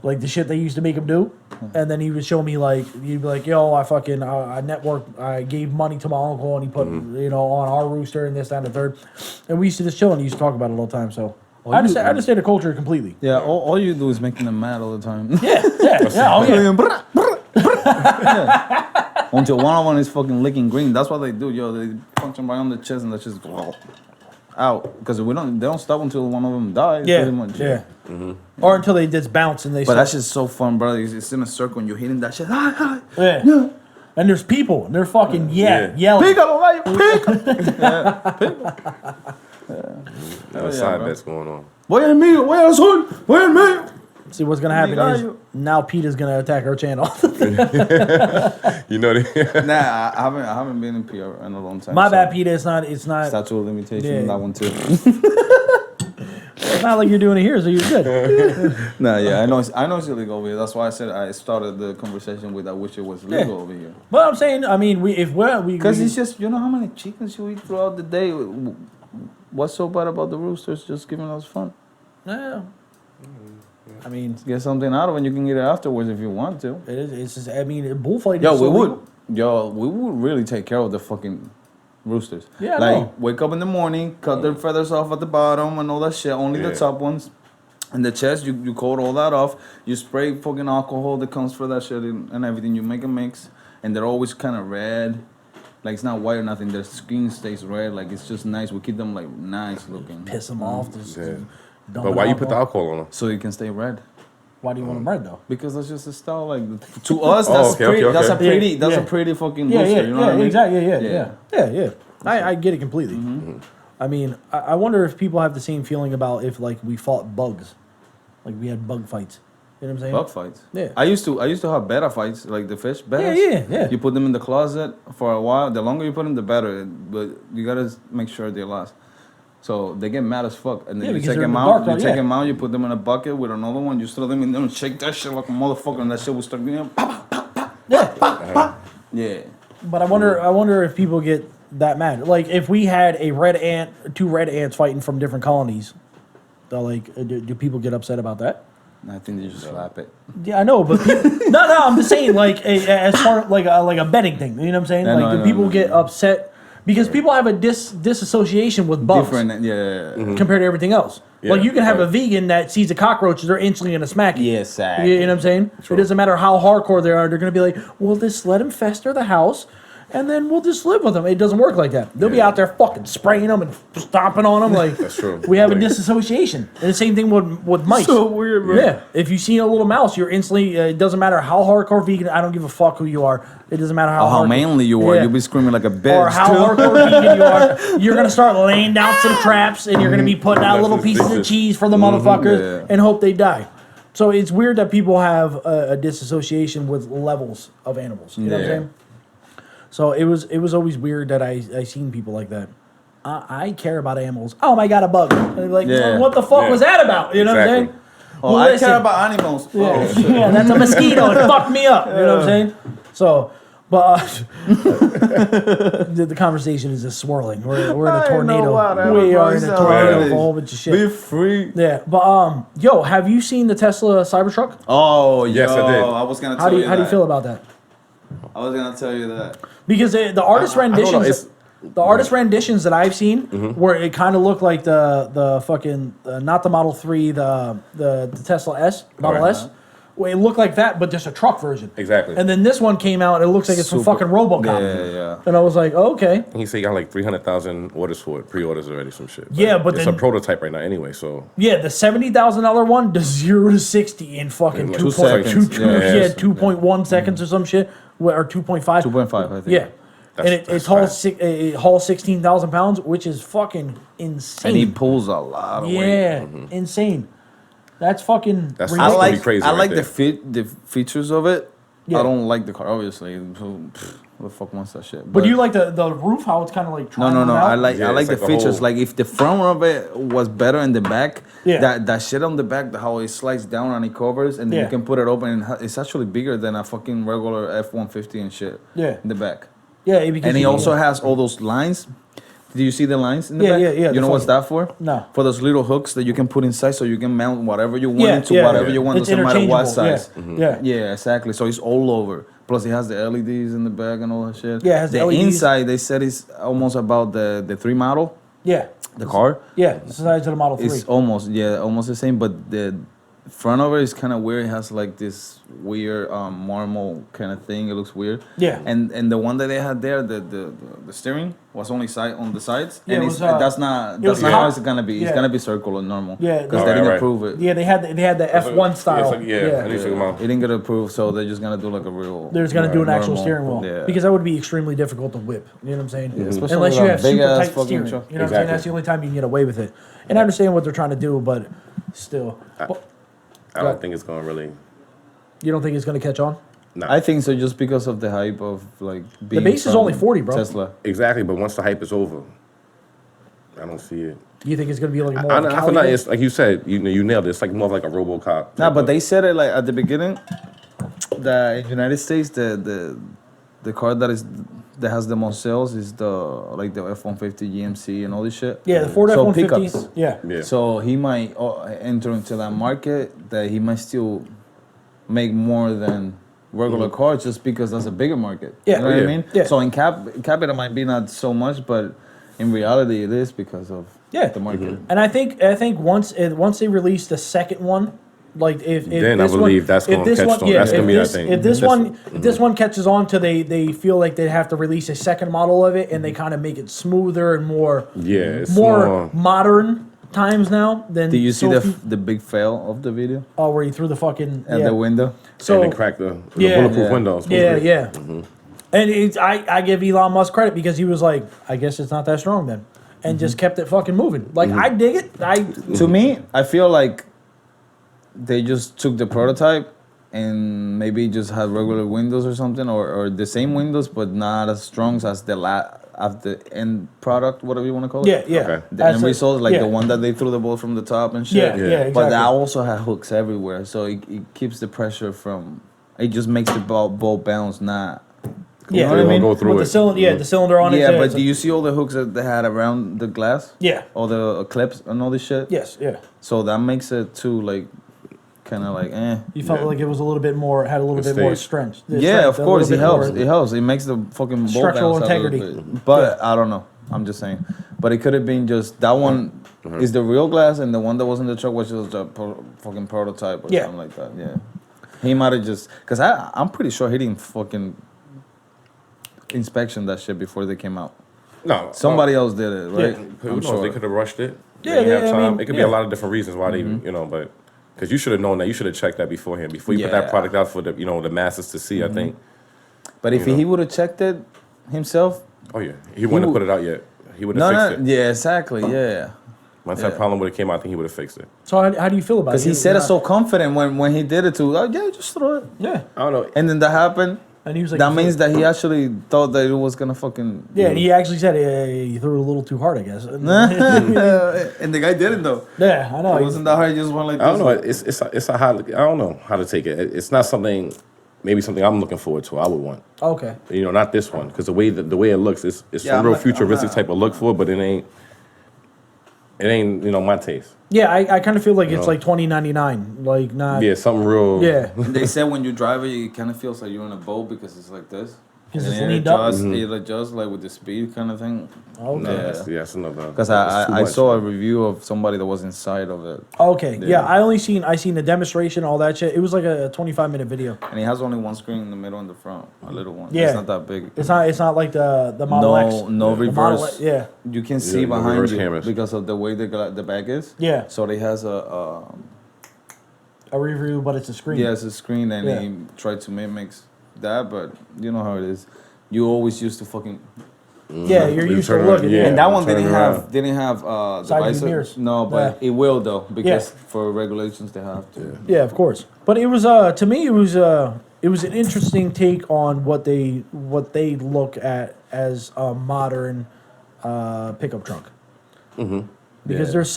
S2: like the shit they used to make him do, and then he would show me like he'd be like, "Yo, I fucking I gave money to my uncle, and he put on our rooster and this, that, and the third," and we used to just chill and he used to talk about it all the time. So I understand the culture completely.
S1: Yeah, all you do is making them mad all the time.
S2: Yeah. Oh yeah.
S1: Until one of them is fucking licking green. That's what they do, yo. They punch them right on the chest and they just go out. Because they don't stop until one of them dies.
S2: Yeah,
S1: pretty much.
S2: yeah. Or until they just bounce and they.
S1: But
S2: start.
S1: that's just so fun, brother. It's in a circle and you're hitting that shit.
S2: Yeah. And there's people and they're fucking yelling.
S1: Pícalo, gallo, pícalo.
S3: There's
S1: yeah,
S3: side
S1: bro.
S3: bets going on.
S1: Voy en mío, voy al sur, voy en mío.
S2: See what's gonna happen is
S1: Gallo.
S2: now Peter's gonna attack our channel.
S3: You know they.
S1: Nah, I haven't been in PR in a long time.
S2: My
S1: so
S2: bad, Peter. It's not.
S1: Statute of limitation,
S2: Yeah.
S1: that one too.
S2: It's not like you're doing it here, so you're good.
S1: Nah, yeah, I know it's illegal over here. That's why I said I started the conversation with I wish it was legal over here.
S2: But I'm saying, I mean, we
S1: Because it's just, you know how many chickens you eat throughout the day? What's so bad about the roosters just giving us fun?
S2: Yeah. I mean,
S1: Get something out of it and you can eat it afterwards if you want to.
S2: it is. It's just. I mean, bullfighting.
S1: Yo,
S2: is
S1: we
S2: so
S1: would.
S2: legal.
S1: Yo, we would really take care of the fucking roosters.
S2: Yeah, I
S1: like,
S2: know.
S1: wake up in the morning, cut their feathers off at the bottom and all that shit. Only the
S3: Yeah.
S1: top ones. And the chest, you coat all that off. You spray fucking alcohol that comes for that shit and everything. You make a mix. And they're always kind of red. Like it's not white or nothing. Their skin stays red. Like it's just nice. We keep them like nice looking.
S2: Piss them off. Just
S3: Yeah.
S2: dump
S3: But
S2: it
S3: why you
S2: out
S3: put the
S2: more.
S3: alcohol on them?
S1: So you can stay red.
S2: Why do you want them red though?
S1: Because that's just a style. Like to us,
S3: Oh,
S1: that's
S3: okay,
S1: pretty.
S3: okay,
S1: That's a
S3: okay.
S1: pretty. That's
S2: Yeah.
S1: a pretty fucking
S2: Yeah,
S1: booster.
S2: yeah,
S1: You know
S2: yeah,
S1: what I mean?
S2: exactly. Yeah. I get it completely. I mean, I wonder if people have the same feeling about if like we fought bugs, like we had bug fights. You know what I'm saying?
S1: Bug fights.
S2: Yeah.
S1: I used to have betta fights, like the fish bettas.
S2: Yeah.
S1: You put them in the closet for a while. The longer you put them, the better. But you gotta make sure they last. So they get mad as fuck, and then
S2: Yeah,
S1: you
S2: because
S1: take
S2: they're in
S1: them
S2: the
S1: out.
S2: dark,
S1: You
S2: right?
S1: take
S2: Yeah.
S1: them out. You put them in a bucket with another one. You throw them in there and shake that shit like a motherfucker, and that shit will start going.
S2: Yeah.
S1: Yeah.
S2: But I wonder if people get that mad. Like if we had two red ants fighting from different colonies, do people get upset about that?
S1: I think they just slap it.
S2: Yeah, I know, but people, no, I'm just saying like as part of like a betting thing. You know what I'm saying?
S1: Yeah,
S2: Like
S1: no,
S2: do
S1: no,
S2: people
S1: no,
S2: get upset because people have a disassociation with bugs.
S1: Different, yeah.
S2: Compared to everything else.
S3: Yeah,
S2: Like you can have
S3: right.
S2: a vegan that sees a cockroach, they're instantly gonna smack it.
S1: Yeah, exactly.
S2: You know what I'm saying?
S3: True.
S2: It doesn't matter how hardcore they are. They're gonna be like, "Well, just let them fester the house, and then we'll just live with them." It doesn't work like that. They'll be
S3: Yeah.
S2: out there fucking spraying them and stomping on them. Like
S3: That's true.
S2: we have a
S3: Like-
S2: disassociation, and the same thing with mice.
S1: So weird, bro.
S2: Yeah, if you see a little mouse, you're instantly. It doesn't matter how hardcore vegan. I don't give a fuck who you are. It doesn't matter how.
S1: Or how
S2: hardcore-
S1: manly you are.
S2: Yeah.
S1: You'll be screaming like a bitch.
S2: Or how hardcore vegan you are, you're gonna start laying down some traps, and you're gonna be putting out
S3: That's
S2: little pieces of
S3: ridiculous.
S2: cheese for the motherfuckers,
S1: Yeah.
S2: and hope they die. So it's weird that people have a disassociation with levels of animals. You know what I'm
S1: Yeah.
S2: saying? So it was always weird that I seen people like that. I care about animals. Oh my god, a bug! And like,
S1: Yeah.
S2: what the fuck
S3: Yeah.
S2: was that about? You know what I'm
S3: Exactly.
S2: saying?
S1: Oh,
S2: Well,
S1: I
S2: listen.
S1: care about animals.
S2: Yeah,
S1: Oh, shit.
S2: yeah, that's a mosquito. It fucked me up. You know what I'm saying? So, but the conversation is just swirling. We're in a
S1: I know
S2: tornado.
S1: whatever,
S2: We
S1: bro.
S2: are in
S1: It's
S2: a
S1: all
S2: tornado
S1: right.
S2: of a whole bunch of
S1: Be
S2: shit.
S1: free.
S2: Yeah, but yo, have you seen the Tesla Cybertruck?
S1: Oh,
S3: Yes, I
S1: yo,
S3: did.
S1: I was gonna tell
S2: How do you
S1: that.
S2: feel about that?
S1: I was gonna tell you that.
S2: Because the artist
S3: I don't know,
S2: renditions,
S3: it's-
S2: the artist renditions that I've seen, where it kind of looked like the fucking not the Model 3, the Tesla S, Model
S3: Right.
S2: S. Well, it looked like that, but just a truck version.
S3: Exactly.
S2: And then this one came out, and it looks like it's from
S1: Super-
S2: fucking RoboCop.
S1: Yeah.
S2: And I was like, oh, okay.
S3: He said he got like 300,000 orders for it, pre-orders already, some shit.
S2: Yeah, but
S3: it's
S2: then-
S3: a prototype right now anyway, so
S2: Yeah, the $70,000 one does 0 to 60 in fucking
S3: In like
S2: 2
S3: 2 seconds.
S2: yeah,
S3: Yeah.
S2: 2.1 seconds or some shit, or 2.5.
S1: 2.5, I think.
S2: Yeah. And it
S3: That's
S2: hauls
S3: fast.
S2: it hauls 16,000 pounds, which is fucking insane.
S1: And he pulls a lot of weight.
S2: Yeah, insane. That's fucking.
S3: That's-
S1: I
S3: That's
S2: ridiculous.
S3: gonna be
S1: like
S3: crazy
S1: I
S3: right
S1: like
S3: there.
S1: the features of it.
S2: Yeah.
S1: I don't like the car, obviously. Who the fuck wants that shit?
S2: But do you like the roof? How it's kind of like.
S1: No.
S2: triangled out?
S1: I like
S3: Yeah,
S1: the
S3: it's like a
S1: features.
S3: whole-
S1: Like if the front of it was better in the back,
S2: Yeah.
S1: that shit on the back, how it slides down and it covers, and then
S2: Yeah.
S1: you can put it open, and it's actually bigger than a fucking regular F-150 and shit.
S2: Yeah.
S1: in the back.
S2: Yeah, because
S1: And he
S2: you-
S1: also has all those lines. Do you see the lines in the
S2: Yeah,
S1: back?
S2: yeah, yeah,
S1: You
S2: the
S1: know what's
S2: fucking-
S1: that for?
S2: No.
S1: For those little hooks that you can put inside, so you can mount whatever you want
S2: Yeah,
S1: into
S2: yeah,
S1: whatever
S2: yeah.
S1: you want.
S2: It's
S1: Doesn't matter what
S2: interchangeable,
S1: size.
S2: yeah.
S1: Yeah, exactly. So it's all over. Plus, it has the LEDs in the back and all that shit.
S2: Yeah, it has the LEDs.
S1: inside. They said it's almost about the 3 model,
S2: Yeah,
S1: the car.
S2: yeah. It's the size of the Model 3.
S1: It's almost the same, but the front of it is kind of weird. It has like this weird marble kind of thing. It looks weird.
S2: Yeah.
S1: And the one that they had there, the steering was only side on the sides.
S2: Yeah,
S1: and
S2: it
S1: it's,
S2: was,
S1: that's not
S2: it was
S1: that's not how
S2: hot.
S1: it's gonna be. It's
S2: Yeah.
S1: gonna be circular normal.
S2: Yeah,
S1: Because
S2: no.
S1: they didn't
S3: Right.
S1: approve it.
S2: Yeah, they had the F1 style.
S3: It's like, yeah, I need to figure them out.
S1: It didn't get approved, so they're just gonna do like a real.
S2: They're just gonna do an actual
S1: normal-
S2: steering wheel
S1: Yeah.
S2: because that would be extremely difficult to whip. You know what I'm saying?
S1: especially
S2: Unless
S1: with
S2: you
S1: a
S2: have
S1: big
S2: super
S1: ass
S2: tight
S1: fucking
S2: steering.
S1: truck.
S2: You know what I'm saying?
S3: Exactly.
S2: That's the only time you can get away with it. And I understand what they're trying to do, but still, But
S3: I don't think it's going to really.
S2: you don't think it's gonna catch on?
S3: Nah.
S1: I think so, just because of the hype of like being.
S2: base is
S1: from
S2: only 40, bro.
S1: Tesla.
S3: Exactly, but once the hype is over, I don't see it.
S2: You think it's gonna be like more?
S3: I
S2: of a
S3: feel
S2: Cali
S3: like
S2: thing?
S3: it's like you said, you nailed it. It's like more of like a RoboCop.
S1: Nah, but they said it like at the beginning that in United States the car that has the most sales is the F-150 GMC and all this shit.
S2: Yeah, the Ford
S1: So
S2: F-150.
S1: pickups.
S2: Yeah.
S3: Yeah.
S1: So he might enter into that market that he might still make more than regular cars just because that's a bigger market.
S2: Yeah.
S1: You know what
S3: Yeah.
S1: I mean?
S2: Yeah.
S1: So in capital might be not so much, but in reality it is because of
S2: Yeah.
S1: the market.
S2: And I think once they release the second one, Like if
S3: Then I
S2: this
S3: believe
S2: one,
S3: that's
S2: if
S3: gonna
S2: this
S3: catch
S2: one,
S3: on.
S2: yeah,
S3: That's
S2: if
S3: gonna be, I
S2: this,
S3: think,
S2: if this
S3: that's-
S2: one, if this one catches on to they feel like they have to release a second model of it and they kind of make it smoother and more
S3: Yeah, it's
S2: more modern times now. Then
S1: Did you see
S2: Sophie-
S1: the big fail of the video
S2: oh, where he threw the fucking
S1: at the window?
S2: So
S3: and they cracked the
S2: yeah.
S3: bulletproof
S1: Yeah.
S3: windows.
S2: yeah. And I give Elon Musk credit because he was like, I guess it's not that strong then, and just kept it fucking moving. Like I dig it.
S1: To me, I feel like they just took the prototype and maybe just had regular windows or something, or the same windows but not as strong as the end product, whatever you want to call it.
S2: yeah.
S3: Okay.
S1: The end result, like
S2: yeah.
S1: the one that they threw the ball from the top and shit.
S2: Yeah, exactly.
S1: But that also had hooks everywhere, so it keeps the pressure from. It just makes the ball bounce, not.
S2: Yeah,
S1: know what I mean?
S3: Go through
S2: with
S3: it.
S2: the cylinder, the cylinder on it.
S1: Yeah,
S2: too,
S1: but
S2: so-
S1: do you see all the hooks that they had around the glass?
S2: Yeah.
S1: All the clips and all this shit.
S2: Yes, yeah.
S1: So that makes it too like, kind of like
S2: You felt
S3: Yeah.
S2: like it was a little bit more, had a little bit more
S3: Stayed.
S2: strength.
S1: Yeah, of
S2: a
S1: course
S2: little
S1: it
S2: bit
S1: helps.
S2: more-
S1: It helps. It makes the fucking ball
S2: Structural
S1: bounce out a little
S2: integrity.
S1: bit. But I don't know. I'm just saying. But it could have been just that one is the real glass, and the one that was in the truck was just a fucking prototype or
S2: Yeah.
S1: something like that. Yeah. He might have just because I'm pretty sure he didn't fucking inspection that shit before they came out.
S3: No,
S1: Somebody else did it, right?
S3: Who
S1: I'm
S3: knows?
S1: sure.
S3: They could have rushed it.
S2: Yeah,
S3: They didn't
S2: I
S3: have time.
S2: mean,
S3: It could be
S2: yeah.
S3: a lot of different reasons why they, but because you should have known that. You should have checked that beforehand before you put that
S1: Yeah.
S3: product out for the masses to see. I think.
S1: But if
S3: You know.
S1: he would have checked it himself,
S3: Oh yeah, he wouldn't have
S1: would-
S3: put it out yet. He would have fixed it.
S1: yeah, exactly, yeah.
S3: Once
S1: yeah.
S3: that problem would have came out, I think he would have fixed it.
S2: So how do you feel about it?
S1: Because he said it so confident when he did it too. Like, yeah, just throw it.
S2: Yeah.
S3: I don't know.
S1: And then that happened.
S2: And he was like,
S1: That means that he actually thought that it was gonna fucking.
S2: yeah, and he actually said you threw it a little too hard, I guess.
S1: And the guy didn't though.
S2: Yeah, I know.
S1: It wasn't that hard. He just went like
S3: I don't
S1: this.
S3: know. It's a hard. I don't know how to take it. It's not something. Maybe something I'm looking forward to. I would want.
S2: Okay.
S3: Not this one because the way it looks, it's
S1: Yeah,
S3: some
S1: I'm
S3: real
S1: not-
S3: futuristic
S1: I'm not-
S3: type of look for it, but it ain't. It ain't my taste.
S2: Yeah, I kind of feel like it's
S3: know.
S2: like 2099, like not.
S3: Yeah, something real.
S2: Yeah.
S1: They said when you drive it, it kind of feels like you're in a boat because it's like this.
S2: 'Cause
S1: And
S2: it's
S1: then
S2: leaned up.
S1: It adjusts like with the speed kind of thing.
S2: Okay.
S3: No,
S1: Yeah.
S3: that's another.
S1: Because
S3: it's too
S1: I
S3: much.
S1: saw a review of somebody that was inside of it,
S2: Okay.
S1: Yeah.
S2: Yeah, I seen the demonstration, all that shit. It was like a 25-minute video.
S1: and he has only one screen in the middle and the front, a little one.
S2: Yeah.
S1: It's not that big.
S2: It's not like the Model X.
S1: No
S2: The Model
S1: reverse.
S2: X, yeah.
S1: You can see
S3: no
S1: behind
S3: reverse
S1: you
S3: cameras.
S1: because of the way the back is.
S2: Yeah.
S1: So it has
S2: A review, but it's a screen.
S1: it's a screen, and
S2: Yeah.
S1: he tried to mimic that, but you know how it is. You always used to fucking.
S2: Yeah, you're
S3: You
S2: used to
S3: turn
S2: looking.
S3: around,
S2: Yeah.
S1: And that one
S3: turn
S1: didn't
S3: around.
S1: have
S2: Side view
S1: devices.
S2: mirrors.
S1: No, but it will though because for regulations they have to.
S2: Yeah, of course. But it was to me it was an interesting take on what they look at as a modern pickup truck. Because
S1: Yeah.
S2: there's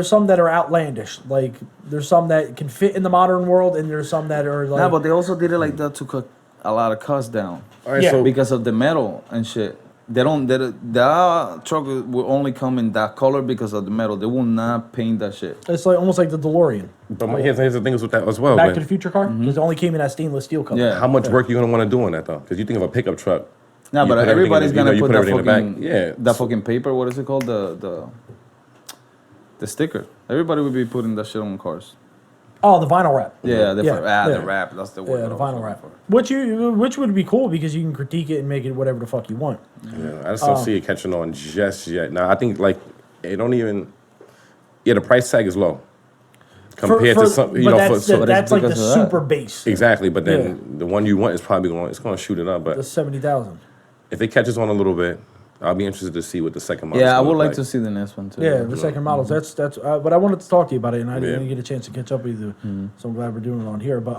S2: some that are outlandish. Like there's some that can fit in the modern world, and there's some that are like.
S1: Nah, but they also did it like that to cut a lot of costs down
S3: All right,
S2: Yeah.
S3: so
S1: because of the metal and shit. They don't. That truck will only come in that color because of the metal. They will not paint that shit.
S2: It's like almost like the DeLorean,
S3: but here's the thing is with that as well.
S2: Back
S3: man.
S2: to the Future car, because it only came in that stainless steel color.
S1: Yeah.
S3: How much work you gonna want to do on that though? Because you think of a pickup truck.
S1: Nah,
S3: you
S1: but
S3: put everything in
S1: everybody's
S3: the-
S1: gonna
S3: you
S1: put
S3: put
S1: that
S3: everything in the
S1: fucking
S3: back. Yeah.
S1: that fucking paper. What is it called? The sticker. Everybody will be putting that shit on cars.
S2: Oh, the vinyl wrap.
S1: Yeah, the
S2: yeah.
S1: wrap. That's the word.
S2: Yeah,
S1: that
S2: the
S1: I was
S2: vinyl
S1: looking
S2: wrap.
S1: for.
S2: Which would be cool because you can critique it and make it whatever the fuck you want.
S3: Yeah, I just don't see it catching on just yet. Now I think like it don't even. Yeah, the price tag is low compared to some.
S2: But
S3: You know,
S2: that's,
S3: so
S2: that's like the
S1: because of that.
S2: super base.
S3: exactly. But then the one you want is probably going. It's going to shoot it up.
S2: The
S3: But
S2: 70,000.
S3: if it catches on a little bit, I'll be interested to see what the second model.
S1: Yeah, I would like to see the next one too.
S2: Yeah, the second models. That's but I wanted to talk to you about it, and I didn't
S3: Yeah.
S2: get a chance to catch up with you. So I'm glad we're doing it on here. But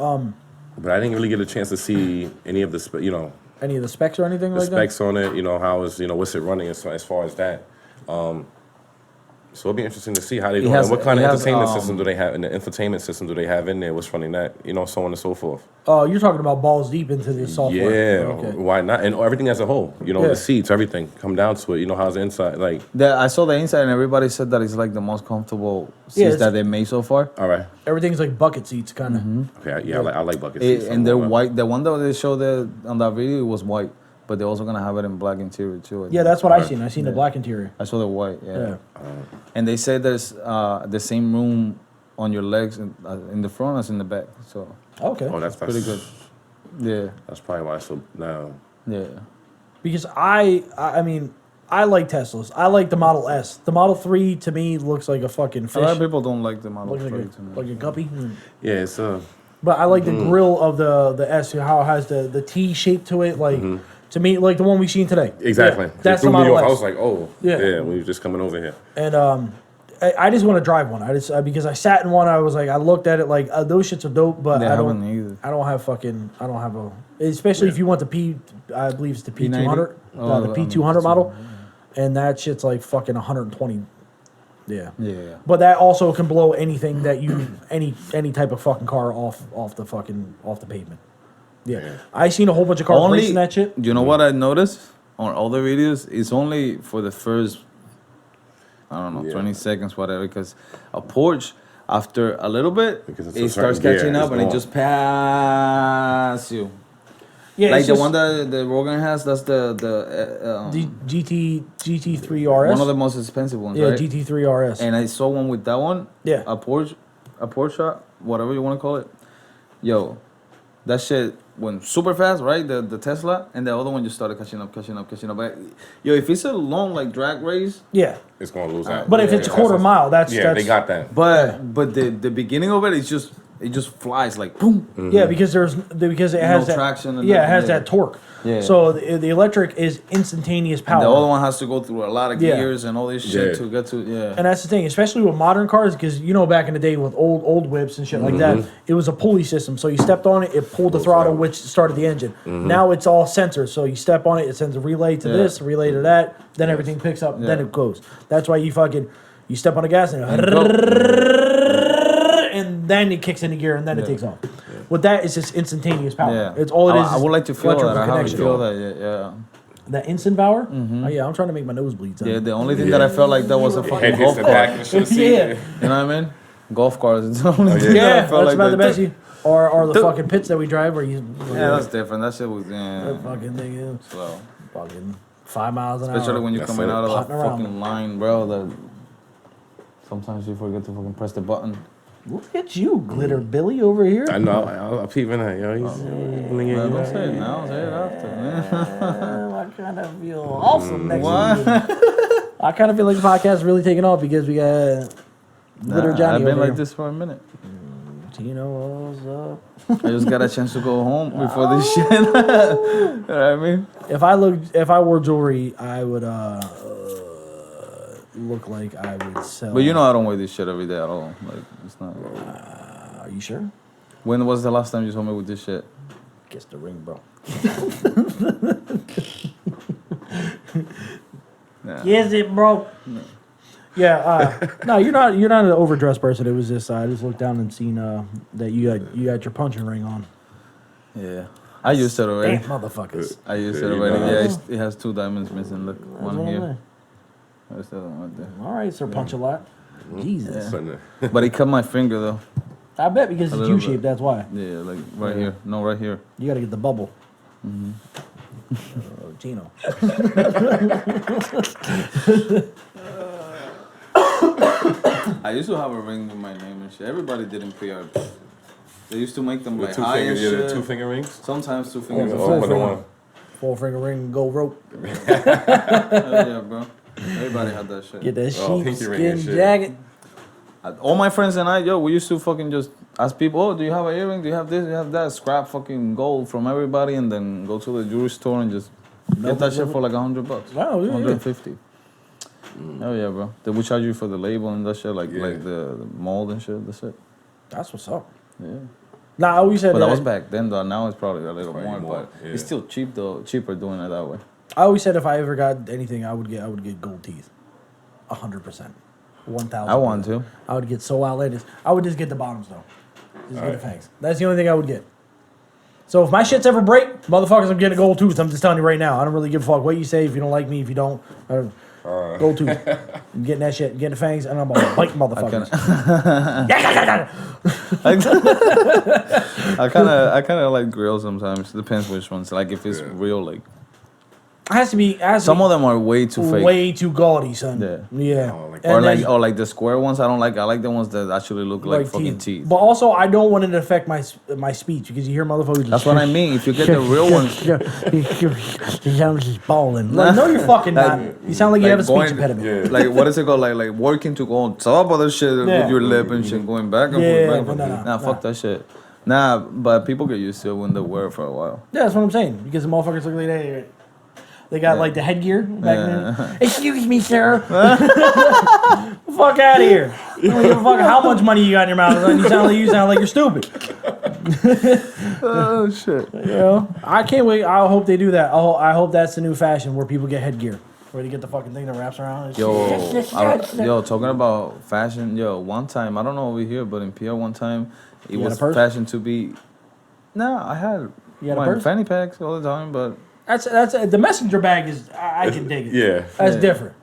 S3: But I didn't really get a chance to see any of the
S2: any of the specs or anything
S3: the
S2: like
S3: specs on it. How is what's it running as far as that. So it'll be interesting to see how they do it.
S1: has-
S3: And what kind
S1: it
S3: of
S1: has,
S3: entertainment system do they have? And the infotainment system do they have in there? What's running that? So on and so forth.
S2: that? Oh, you're talking about balls deep into the software.
S3: Yeah,
S2: Okay.
S3: why not? And everything as a whole.
S2: Yeah.
S3: The seats, everything come down to it. How's the inside? Like,
S1: I saw the inside, and everybody said that it's like the most comfortable seats
S2: it's-
S1: that they made so far.
S3: all right,
S2: Everything's like bucket seats, kind of.
S3: okay, yeah, I like bucket seats.
S1: And they're white. The one that they showed there on that video was white, but they're also gonna have it in black interior too. I
S2: Yeah,
S1: think.
S2: that's what I seen. I seen the black interior.
S1: I saw the white. Yeah.
S2: Yeah.
S1: And they say there's the same room on your legs in the front as in the back. So
S2: Okay.
S3: Oh, that's
S1: pretty good. Yeah,
S3: That's probably why. So now,
S1: yeah.
S2: Because I mean, I like Teslas. I like the Model S. The Model 3 to me looks like a fucking fish.
S1: A lot of people don't like the Model
S2: Looks
S1: 3
S2: like
S1: to me.
S2: like a guppy.
S3: yeah, it's
S2: But I like the grill of the S, how it has the T shape to it. Like to me, like the one we seen today.
S3: exactly.
S2: Yeah, that's
S3: It
S2: the
S3: threw me
S2: Model
S3: off.
S2: S.
S3: I was like, oh,
S2: Yeah.
S3: yeah. We were just coming over here.
S2: And I just want to drive one. I just because I sat in one. I was like, I looked at it like those shits are dope, but
S1: Yeah,
S2: I
S1: I
S2: don't.
S1: haven't either.
S2: I don't have fucking. I don't have a. Especially if you want the P. I believe it's the P200,
S1: Oh,
S2: the P200 model, and that shit's like fucking 120. Yeah.
S1: Yeah.
S2: But that also can blow anything that you any type of fucking car off the pavement. Yeah. I seen a whole bunch of cars racing that shit.
S1: You know what I noticed on all the videos? It's only for the first, I don't know,
S3: Yeah.
S1: 20 seconds, whatever. Because a Porsche, after a little bit,
S3: Because it's
S1: it
S3: a
S1: starts
S3: certain gear,
S1: catching up
S3: it's
S1: and it
S3: gone.
S1: just pass you.
S2: Yeah,
S1: Like
S2: it's
S1: the
S2: just
S1: one that the Rogan has, that's the
S2: GT3 RS.
S1: one of the most expensive ones,
S2: yeah,
S1: right?
S2: GT3 RS.
S1: And I saw one with that one.
S2: Yeah.
S1: A Porsche, whatever you want to call it. Yo, that shit went super fast, right? The Tesla, and the other one just started catching up. But yo, if it's a long like drag race,
S2: Yeah.
S3: It's gonna lose out.
S2: But if it's a quarter mile, that's
S3: they got that.
S1: but the beginning of it, it just flies like boom.
S2: Yeah, because it has that
S1: traction and
S2: yeah, it has
S1: yeah.
S2: that torque.
S1: Yeah.
S2: So the electric is instantaneous power.
S1: And the other one has to go through a lot of
S2: Yeah.
S1: gears and all this shit
S3: Yeah.
S1: to get to
S2: And that's the thing, especially with modern cars, because back in the day with old whips and shit like that, it was a pulley system. So you stepped on it, it pulled the throttle, which started the engine. Now it's all sensors. So you step on it, it sends a relay to this, a relay to that, then everything picks up, then it goes. That's why you step on the gas and then it kicks into gear and then it takes off. With that, it's just instantaneous power.
S1: Yeah,
S2: It's all it is.
S1: I would like to feel
S2: electrical
S1: that. I haven't
S2: connection.
S1: feel that yet. Yeah.
S2: That instant power? Oh, yeah, I'm trying to make my nosebleeds.
S1: Yeah, the only thing that I felt like that was a fucking
S3: Head hits
S1: golf
S3: the
S1: cart.
S3: back and shit.
S2: Yeah.
S1: You know what I mean? Golf cars. It's the only thing that I
S2: Yeah,
S1: felt
S2: that's
S1: like
S2: about the
S1: that.
S2: best. Or the fucking pits that we drive where you.
S1: Yeah, that's different. That shit was
S2: That fucking thing is
S1: slow.
S2: fucking 5 miles an hour.
S1: Especially when you're
S3: That's
S1: coming
S3: it.
S1: out of that
S2: Putting around.
S1: fucking line, bro. That sometimes you forget to fucking press the button.
S2: Look at you, Glitter Billy over here.
S3: I know. I'm peeping that, yo. He's
S1: Well, don't say it now. Say it after.
S2: I kind of feel awesome next
S1: What?
S2: to you. I kind of feel like the podcast is really taking off because we got Glitter Johnny
S1: I've been
S2: over
S1: like
S2: here.
S1: this for a minute.
S2: Tino, what's up?
S1: I just got a chance to go home before this shit. You know what I mean?
S2: If I wore jewelry, I would look like I would sell.
S1: But I don't wear this shit every day at all. Like, it's not.
S2: Are you sure?
S1: When was the last time you saw me with this shit?
S2: Kiss the ring, bro.
S1: Nah.
S2: Kiss it, bro. Yeah, no, you're not an overdressed person. It was just I just looked down and seen that you got your punching ring on.
S1: Yeah. I used it already.
S2: Damn, motherfuckers.
S1: I used it
S3: Yeah, you
S1: already.
S3: know.
S1: Yeah, it has 2 diamonds missing. Look,
S2: That's
S1: one
S2: what I'm
S1: here.
S2: saying.
S1: There's the other one right there.
S2: All right, sir, punch a lot. Jesus,
S1: But he cut my finger though.
S2: I bet because it's
S1: little
S2: U-shaped.
S1: bit.
S2: That's why
S1: Yeah, like right here. No, right here.
S2: you got to get the bubble. Tino.
S1: I used to have a ring with my name and shit. Everybody did in PR. They used to make them
S3: The
S1: like
S3: two
S1: high
S3: finger,
S1: and
S3: yeah,
S1: shit.
S3: the 2 finger rings.
S1: Sometimes 2 fingers.
S2: Oh,
S1: Oh,
S2: full
S3: but
S2: finger.
S3: one.
S2: 4-finger ring, gold rope.
S1: yeah, bro. Everybody had that shit.
S2: Get that
S3: pinky ring and
S2: sheepskin
S3: shit.
S2: jacket.
S1: All my friends and I, we used to fucking just ask people, oh, do you have an earring? Do you have this? Do you have that? Scrap fucking gold from everybody and then go to the jewelry store and just get that shit for like $100.
S2: Wow, yeah,
S1: 150. Oh yeah, bro. They would charge you for the label and that shit, like the mold and shit. That's it.
S2: That's what's up.
S1: Yeah.
S2: Nah, I always said
S1: But
S2: that.
S1: that was back then, though. Now it's probably a little
S3: Probably
S1: more,
S3: more,
S1: but
S3: yeah.
S1: it's still cheaper doing it that way.
S2: I always said if I ever got anything, I would get gold teeth. 100%. 1,000.
S1: I want to.
S2: I would get so outlandish. I would just get the bottoms though. Just get the fangs. That's the only thing I would get. So if my shits ever break, motherfuckers, I'm getting a gold tooth. I'm just telling you right now. I don't really give a fuck what you say. If you don't like me, if you don't, gold tooth. I'm getting that shit, getting the fangs, and I'm gonna bite motherfuckers.
S1: I kind of like grill sometimes. Depends which ones. Like if it's real, like
S2: Has to be.
S1: Some of them are way too fake.
S2: Way too gaudy, son.
S1: Yeah.
S3: Oh, like-
S1: Or like the square ones. I don't like. I like the ones that actually look like fucking teeth.
S2: But also, I don't want it to affect my speech because you hear motherfuckers.
S1: That's what I mean. If you get the real ones,
S2: You sound just balling. Like, no, you're fucking not. You sound like you have a speech
S1: going-
S2: impediment.
S3: Yeah.
S1: like what is it called? Like working to go on top of the shit with your lip and shit, going back and forth.
S2: Yeah,
S1: Back and forth.
S2: but
S1: Nah, fuck that shit. Nah, but people get used to it when they wear it for a while.
S2: Yeah, that's what I'm saying. Because the motherfuckers look like they got like the headgear back there. Excuse me, sir. Fuck out of here. I don't give a fuck how much money you got in your mouth. You sound like you're stupid.
S1: Oh shit.
S2: You know, I can't wait. I hope they do that. I hope that's the new fashion where people get headgear, where they get the fucking thing that wraps around.
S1: Yo, talking about fashion. Yo, one time I don't know over here, but in PR one time it
S2: You had
S1: was
S2: a purse?
S1: fashion to be. Nah, I had
S2: You had a
S1: my
S2: purse?
S1: fanny packs all the time, but
S2: That's the messenger bag is. I can dig it.
S3: Yeah.
S2: That's
S1: Yeah.
S2: different.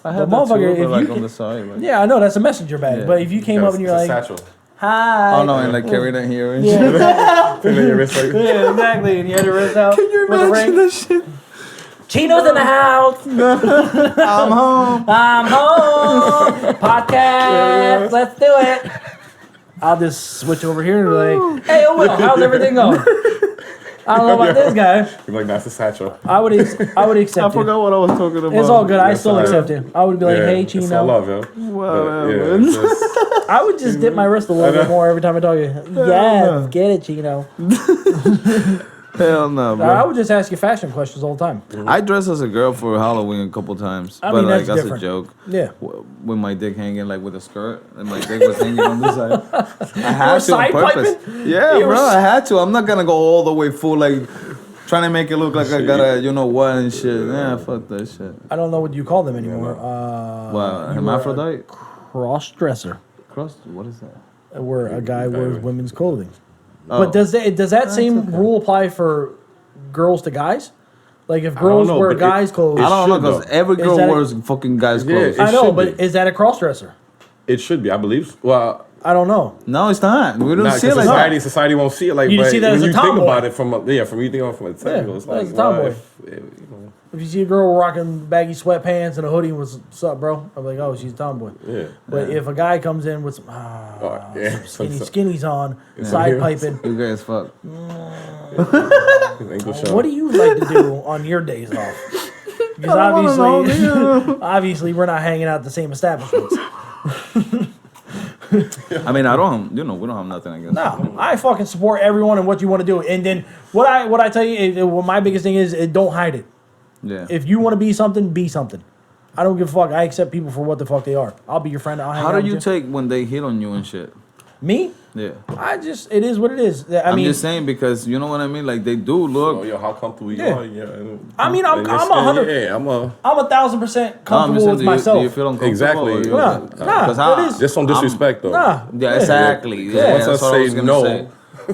S1: I had
S2: But
S1: that
S2: motherfucker,
S1: too,
S2: if
S1: but like
S2: you
S1: on the side. Like,
S2: Yeah, I know that's a messenger bag.
S1: Yeah.
S2: But if you came up and you're
S3: It's a
S2: like,
S3: satchel.
S2: hi.
S1: Oh no, and like carry that here and
S2: Yeah,
S1: shit.
S2: exactly.
S3: And then your wrist like,
S2: Yeah, exactly. And you had your wrist out with a ring.
S1: that shit?
S2: Chino's in the house.
S1: I'm home.
S2: I'm home. Podcast. Let's do it. I'll just switch over here and be like, hey, Will, how's everything going? I don't know about this guy.
S3: you're like, that's a satchel.
S2: I would accept
S1: I
S2: it.
S1: forgot what I was talking about.
S2: It's all good. I
S3: Yes,
S2: still
S3: I-
S2: accept it. I would be like,
S3: Yeah,
S2: hey,
S3: it's all
S2: Chino.
S3: love, yo.
S1: Whatever.
S3: But, yeah, it's just-
S2: I would just dip my wrist a little bit more every time I talk to you. Yeah, get it, Chino.
S1: Hell no, bro.
S2: I would just ask you fashion questions all the time.
S1: I dressed as a girl for Halloween a couple times,
S2: I
S1: but
S2: mean,
S1: like
S2: that's
S1: that's
S2: different.
S1: a joke.
S2: Yeah.
S1: With my dick hanging like with a skirt, and my dick was hanging on this side. I had
S2: were
S1: to on
S2: side
S1: purpose.
S2: piping?
S1: Yeah,
S2: You were
S1: bro, I had to. I'm not gonna go all the way full like trying to make it look like I gotta, you know what and shit. Yeah, fuck that shit.
S2: I don't know what you call them anymore.
S1: Wow,
S2: you
S1: hermaphrodite?
S2: Cross dresser,
S1: Cross? What is that?
S2: where a guy wears women's clothing.
S1: Oh.
S2: But does that same rule apply for girls to guys? Like if girls
S3: know,
S2: wear
S3: but
S2: guys' clothes,
S1: I don't know
S3: should,
S1: because
S3: though.
S1: every girl
S2: that a-
S1: wears fucking guys'
S3: Yeah,
S1: clothes.
S3: it
S2: I know,
S3: should
S2: but
S3: be.
S2: is that a cross dresser?
S3: it should be, I believe. Well,
S2: I don't know.
S1: No, it's not. We don't
S3: nah,
S1: see it
S3: 'cause
S1: like
S3: society,
S1: that.
S3: society won't see it like
S2: You
S3: but
S2: see that
S3: when
S2: as a
S3: you think
S2: tomboy.
S3: about it from a technical, it's like,
S2: that's a tomboy.
S3: you know,
S2: If you see a girl rocking baggy sweatpants and a hoodie, what's up, bro? I'm like, oh, she's a tomboy.
S3: yeah.
S2: But if a guy comes in with some,
S3: Yeah.
S2: some skinnies on,
S3: Yeah.
S2: side piping,
S1: You guys fuck.
S3: English
S2: what do you like to do on your days off? Because
S1: I don't wanna know,
S2: obviously we're not hanging out at the same establishments.
S1: I mean, I don't, we don't have nothing against
S2: No, I fucking support everyone and what you want to do. And then what I tell you, what my biggest thing is, don't hide it.
S1: Yeah.
S2: If you want to be something, be something. I don't give a fuck. I accept people for what the fuck they are. I'll be your friend. I'll hang
S1: How
S2: out
S1: do you
S2: with
S1: take when they hit on you and shit?
S2: me?
S1: Yeah.
S2: It is what it is. I
S1: I'm
S2: mean,
S1: just saying because you know what I mean. Like they do look.
S3: Oh, yo, how comfortable you
S2: Yeah.
S3: are? Yeah. and-
S2: I mean, I'm
S3: and your
S2: 100
S3: skin, Yeah, I'm a.
S2: I'm 1,000%
S1: No, I'm just
S2: comfortable
S1: saying,
S2: with
S1: do
S2: myself.
S1: you feel uncomfortable?
S3: Exactly.
S1: or you-
S2: Nah,
S1: Because
S2: nah,
S1: I-
S2: it is.
S3: Just don't disrespect though.
S2: Nah.
S1: Yeah, exactly. Yeah,
S3: Once I
S1: that's what I was
S3: say
S1: gonna
S3: no,
S1: say.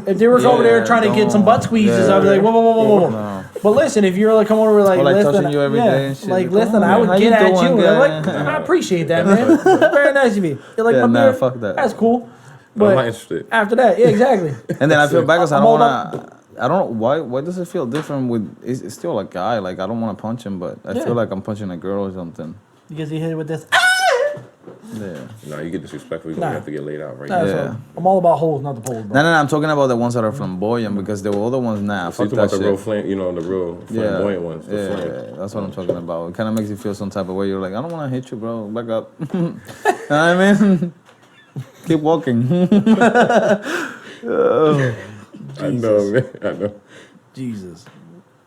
S2: If they were over there
S1: Yeah,
S2: trying to get some butt squeezes, I'd be like, whoa, whoa, whoa, whoa, whoa.
S1: No.
S2: But listen, if you're like come over like,
S1: Or like
S2: listen,
S1: touching you every day and shit.
S2: like
S1: Come
S2: listen,
S1: on,
S2: I
S1: man.
S2: would
S1: How
S2: get
S1: you
S2: at
S1: doing,
S2: you.
S1: guy?
S2: Like, I appreciate that, man. Very nice of you. You're like,
S1: Yeah,
S2: my
S1: nah,
S2: beard,
S1: fuck that.
S2: That's cool.
S3: I'm not
S2: But
S3: interested.
S2: after that, yeah, exactly.
S1: And then I feel bad because I
S2: I'm
S1: don't
S2: all
S1: want to. I don't know why does it feel different with? It's still a guy. Like I don't want to punch him, but I
S2: Yeah.
S1: feel like I'm punching a girl or something.
S2: Because he hit it with this.
S1: Yeah.
S3: No, you get disrespectful. You're
S2: Nah.
S3: gonna have to get laid out right
S2: Nah,
S3: now.
S2: so
S1: Yeah.
S2: I'm all about holes, not the poles, bro.
S1: No, I'm talking about the ones that are flamboyant because the other ones, nah,
S3: So
S1: fuck
S3: you talking
S1: that
S3: about the
S1: shit.
S3: real flame, the real flamboyant ones. The
S1: Yeah,
S3: flame.
S1: that's what I'm talking about. It kind of makes you feel some type of way. You're like, I don't want to hit you, bro. Back up. You know what I mean? Keep walking.
S3: I know, man. I know.
S2: Jesus.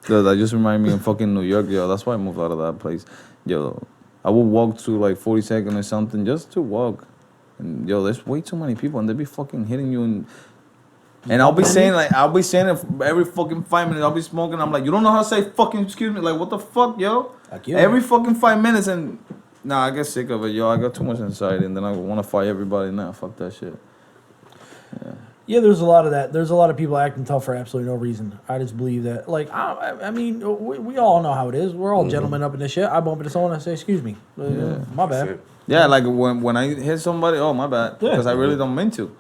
S1: Dude, that just remind me of fucking New York, yo. That's why I moved out of that place. Yo, I would walk to like 42nd or something just to walk. And yo, there's way too many people and they be fucking hitting you and I'll be saying it every fucking 5 minutes. I'll be smoking. I'm like, you don't know how to say fucking excuse me? Like, what the fuck, yo?
S2: Like you.
S1: Every fucking 5 minutes and nah, I get sick of it, yo. I got too much anxiety and then I want to fight everybody. Nah, fuck that shit.
S2: Yeah, there's a lot of that. There's a lot of people acting tough for absolutely no reason. I just believe that. Like, I mean, we all know how it is. We're all gentlemen up in this shit. I bump into someone, I say, excuse me. My bad.
S3: That's it.
S1: Yeah, like when I hit somebody, oh my bad,
S2: Yeah.
S1: because I really don't mean to.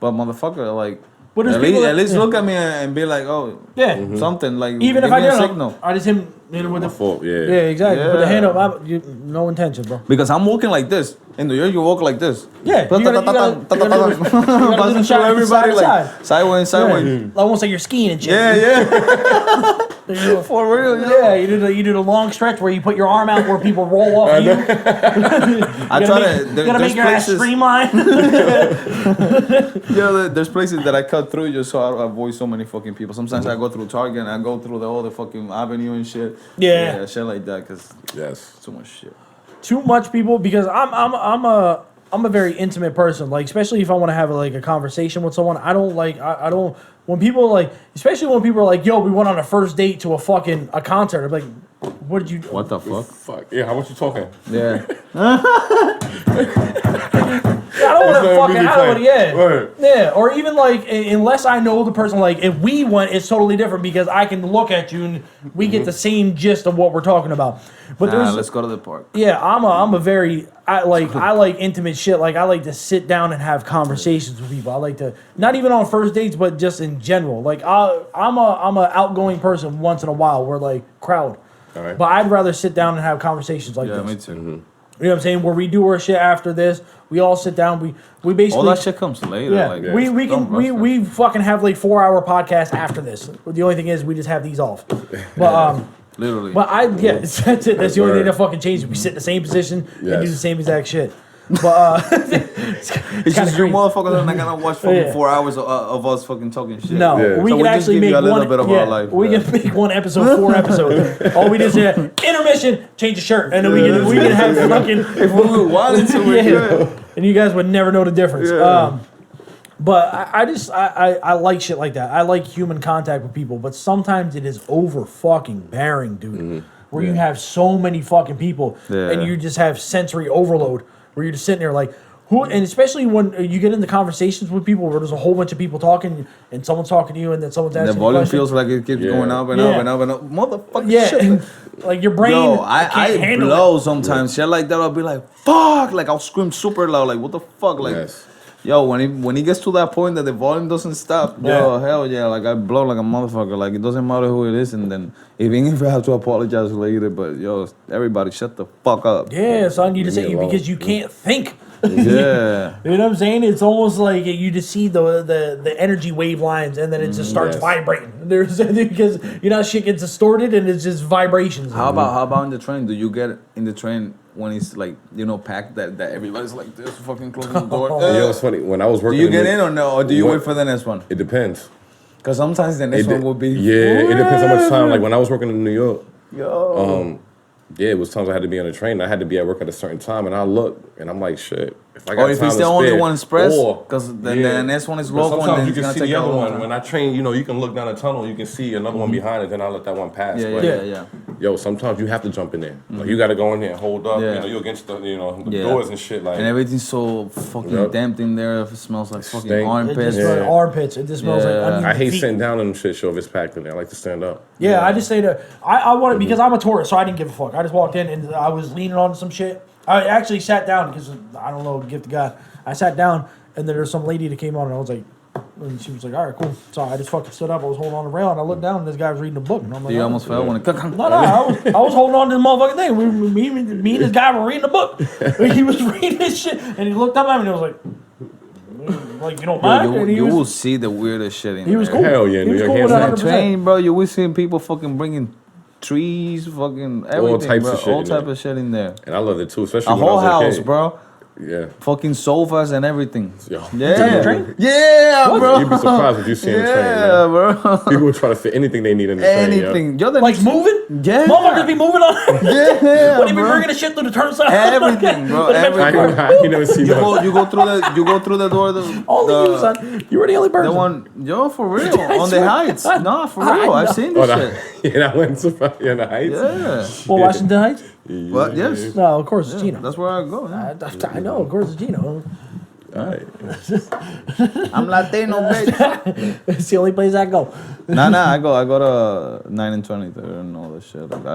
S1: But motherfucker, like
S2: But
S1: At least
S2: yeah.
S1: look at me and be like, oh,
S2: Yeah.
S1: something like.
S2: Even
S1: give
S2: if I
S1: me a
S2: didn't,
S1: signal.
S2: I just hit him with the
S3: fault, yeah.
S2: Yeah, exactly. Put the
S1: Yeah.
S2: hand up. No intention, bro.
S1: Because I'm walking like this. In New York, you walk like this.
S2: Yeah, you gotta do the
S1: Show
S2: shot
S1: everybody
S2: side to
S1: like
S2: side.
S1: sideways.
S2: Yeah. Almost like you're skiing and shit.
S1: Yeah.
S2: For real, yeah. You did a long stretch where you put your arm out where people roll off of you.
S1: I try to.
S2: You gotta make your ass streamline.
S1: There's places that I cut through just so I avoid so many fucking people. Sometimes I go through Target and I go through the whole fucking avenue and shit.
S2: Yeah.
S1: Shit like that because too much shit.
S2: Too much people because I'm a very intimate person. Like especially if I want to have a conversation with someone, I don't when people especially when people are like, yo, we went on a first date to a concert. I'm like, what did you do?
S1: What the fuck?
S3: Fuck. Yeah, how much you talking?
S1: Yeah.
S2: I don't want to fucking
S3: Word.
S2: yeah. Or even unless I know the person, if we went, it's totally different because I can look at you and we get the same gist of what we're talking about. But
S1: Let's go to the park.
S2: Yeah, I'm a very I like intimate shit. Like I like to sit down and have conversations with people. I like to not even on first dates, but just in general. Like I'm a outgoing person once in a while. We're crowd,
S3: right.
S2: But I'd rather sit down and have conversations like this.
S1: Yeah, me too.
S2: You know what I'm saying? Where we do our shit after this, we all sit down. We basically
S1: All that shit comes later.
S2: Yeah, we fucking have 4-hour podcasts after this. The only thing is we just have these off. But
S1: Literally.
S2: But that's it. That's the only thing that fucking changes. We sit in the same position and do the same exact shit. But
S1: it's just you motherfuckers are not gonna watch fucking 4 hours of us fucking talking shit.
S2: No, we
S1: so
S2: can actually make
S1: you a little
S2: one.
S1: bit of our life.
S2: We can make one episode, 4 episodes. All we did is intermission, change the shirt, and then we can have fucking
S1: if we wanted to, we could.
S2: And you guys would never know the difference.
S1: Yeah.
S2: But I like shit like that. I like human contact with people, but sometimes it is over fucking bearing, dude. Where you have so many fucking people and you just have sensory overload where you're just sitting there and especially when you get into conversations with people where there's a whole bunch of people talking and someone's talking to you and then someone's asking
S1: the volume
S2: questions.
S1: feels like it keeps going up and up and up and up. Motherfucking shit.
S2: Like your brain
S1: I
S2: can't handle
S1: blow
S2: it.
S1: sometimes. Shit like that, I'll be like, fuck. I'll scream super loud. What the fuck? Yo, when he gets to that point that the volume doesn't stop, yo, hell yeah, I blow like a motherfucker. It doesn't matter who it is, and then even if I have to apologize later, but yo, everybody shut the fuck up.
S2: Yeah, son, you just say because you can't think.
S1: Yeah.
S2: You know what I'm saying? It's almost like you just see the energy wave lines and then it just starts vibrating. There's because shit gets distorted and it's just vibrations.
S1: How about in the train? Do you get in the train when it's packed that everybody's like this fucking closing the door?
S3: It's funny. When I was working,
S1: do you get in or no? Or do you wait for the next one?
S3: It depends.
S1: Because sometimes the next one will be.
S3: Yeah, it depends how much time. Like when I was working in New York.
S1: Yo.
S3: It was times I had to be on a train. I had to be at work at a certain time, and I look, and I'm like, shit. If I got
S1: or if it's the only one express, because the next one is local, and then
S3: you can
S1: it's
S3: see
S1: gonna
S3: the
S1: take
S3: other
S1: a long
S3: one.
S1: time.
S3: When I train, you can look down a tunnel, you can see another one behind it, then I let that one pass.
S1: Yeah.
S3: Yo, sometimes you have to jump in there. You got to go in there and hold up.
S1: Yeah.
S3: You're against the doors and shit.
S1: And everything's so fucking damp in there. If it smells like fucking armpits.
S2: It just smells like armpits. It just smells like onion
S3: I hate
S2: feet.
S3: sitting down in them shit show if it's packed in there. I like to stand up.
S2: Yeah, I just say that I want it because I'm a tourist, so I didn't give a fuck. I just walked in and I was leaning on some shit. I actually sat down because I don't know, gift to God. I sat down and then there's some lady that came on and I was like, and she was like, all right, cool. So I just fucking stood up. I was holding on the rail and I looked down and this guy was reading a book. And I'm like,
S1: You almost fell when it.
S2: No, I was holding on to the motherfucking thing. Me and this guy were reading a book. He was reading this shit and he looked up at me and he was like, you don't mind?
S1: You will see the weirdest shit in there.
S2: He was cool.
S3: Hell yeah,
S2: He was
S3: New
S2: cool
S3: York
S2: with
S3: hands
S2: 100%.
S1: Train, bro, you will see people fucking bringing trees, fucking everything,
S3: types
S1: bro.
S3: of shit
S1: All
S3: in
S1: type
S3: there.
S1: of shit in there.
S3: And I love it too, especially
S1: A
S3: when I
S1: whole
S3: was a
S1: house,
S3: kid.
S1: bro.
S3: Yeah.
S1: Fucking sofas and everything.
S3: Yo.
S1: Yeah. Yeah, bro.
S3: You'd be surprised what you see in the train,
S1: Yeah,
S3: man.
S1: bro.
S3: People would try to fit anything they need in the train.
S1: Anything. Yo,
S2: Like moving?
S1: Yeah.
S2: Motherfuckers be moving on.
S1: Yeah,
S2: What, he be
S1: bro.
S2: bringing the shit through the turnstile?
S1: Everything, bro.
S3: I never see that.
S1: You go through the door.
S2: Only you, son. You were the only person.
S1: The one, yo, for real,
S2: I
S1: on the
S2: swear.
S1: heights. No, for real, I've seen this shit.
S3: Yeah, I went to the Heights.
S1: Yeah.
S2: Well, Washington Heights?
S1: What? Yes.
S2: No, of course it's Chino.
S1: That's where I go. Yeah.
S2: I know, of course it's Chino.
S3: All right.
S1: I'm Latino, bitch.
S2: It's the only place I go.
S1: Nah, I go to 9 and 23 and all that shit. Like,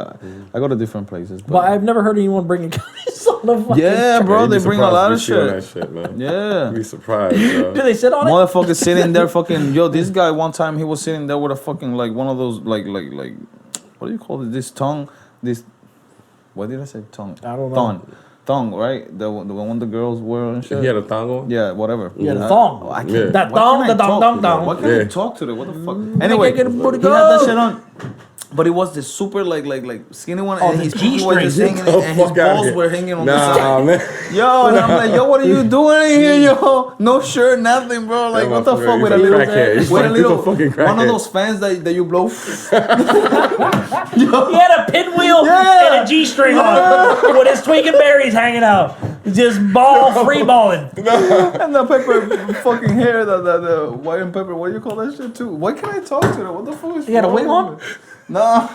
S1: I go to different places.
S2: But I've never heard anyone bringing guys on the fucking
S1: Yeah, bro,
S3: you'd
S1: they
S3: be
S1: bring a
S3: surprised
S1: lot
S3: if
S1: of
S3: they sit on
S1: shit.
S3: that shit, man.
S1: Yeah.
S3: You'd be surprised, bro.
S2: Do they sit on it?
S1: Motherfuckers sitting there fucking, yo, this guy one time he was sitting there with a fucking, like, one of those, like, what do you call it? This tongue, what did I say? Tongue.
S2: I don't know.
S1: Thong, right? The one the girls wear and shit.
S3: He had a thong on?
S1: Yeah, whatever.
S2: Yeah, the thong.
S1: I can't.
S3: Yeah.
S2: That
S1: why
S2: thong,
S1: can't
S2: the
S1: I
S2: thong,
S1: talk to
S2: thong,
S1: that?
S2: thong.
S1: Why can't I talk to that? What the fuck? Anyway, he
S2: get
S1: had
S2: a booty
S1: that
S2: go.
S1: shit on. But it was the super like skinny one,
S2: Oh,
S1: and
S2: the
S1: his pinky was just
S2: G-string.
S1: hanging, and his
S3: Fuck outta
S1: balls
S3: here.
S1: were hanging on the
S3: Nah,
S1: side.
S3: man.
S1: Yo, and I'm like, yo, what are you doing in here, yo? No shirt, nothing, bro. Like, what the
S3: motherfucker,
S1: fuck with a
S3: he's a
S1: little,
S3: crackhead. He's
S1: with a
S3: a
S1: little,
S3: fucking
S1: one of
S3: crackhead.
S1: those fans that you blow.
S2: He had a pinwheel
S1: Yeah.
S2: and a G-string on with his tweaking berries hanging out. Just free balling.
S1: And the pepper fucking hair, the white and pepper, what do you call that shit too? Why can't I talk to that? What the fuck is
S2: He had a
S1: wrong
S2: wig
S1: with
S2: on?
S1: me? No,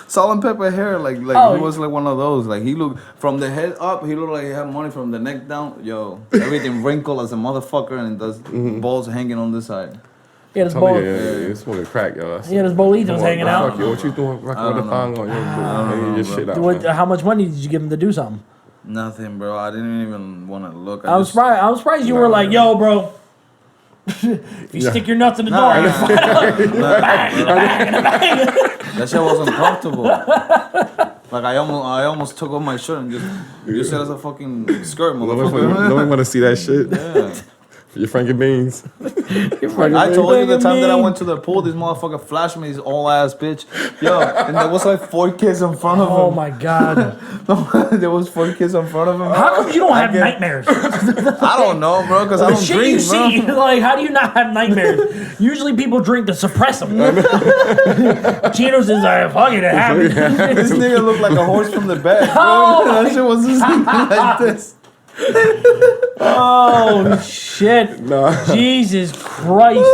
S1: salt and pepper hair, like
S2: Oh,
S1: he was like one of those. Like he looked from the head up, he looked like he had money. From the neck down, yo, everything wrinkled as a motherfucker, and does balls hanging on the side.
S2: He had his
S3: Tell me,
S2: ball.
S3: you're smoking crack, yo.
S2: He had his bolitos hanging out.
S3: Fuck, yo, what you doing? Rocking with
S1: don't
S3: the thong on? Yo, your shit out.
S2: What,
S3: man.
S2: how much money did you give him to do something?
S1: Nothing, bro. I didn't even want to look.
S2: I was surprised you were like, yo, bro. If you stick your nuts in the door, you're fine.
S1: That shit wasn't comfortable. Like I almost took off my shirt and just said as a fucking skirt, motherfucker.
S3: No one want to see that shit.
S1: Yeah.
S3: Your Frankie Beans.
S1: I told you the time that I went to the pool, this motherfucker flashed me, his old ass bitch. Yo, and there was like 4 kids in front of him.
S2: Oh my god.
S1: There was 4 kids in front of him.
S2: How come you don't have nightmares?
S1: I don't know, bro, because I
S2: The
S1: don't
S2: shit
S1: drink,
S2: you
S1: bro.
S2: see, like, how do you not have nightmares? Usually people drink to suppress them. Chino's is like, fuck it, it happened.
S1: This nigga looked like a horse from the back, bro.
S2: Oh
S1: That shit was just like this.
S2: Oh shit.
S3: Nah.
S2: Jesus Christ.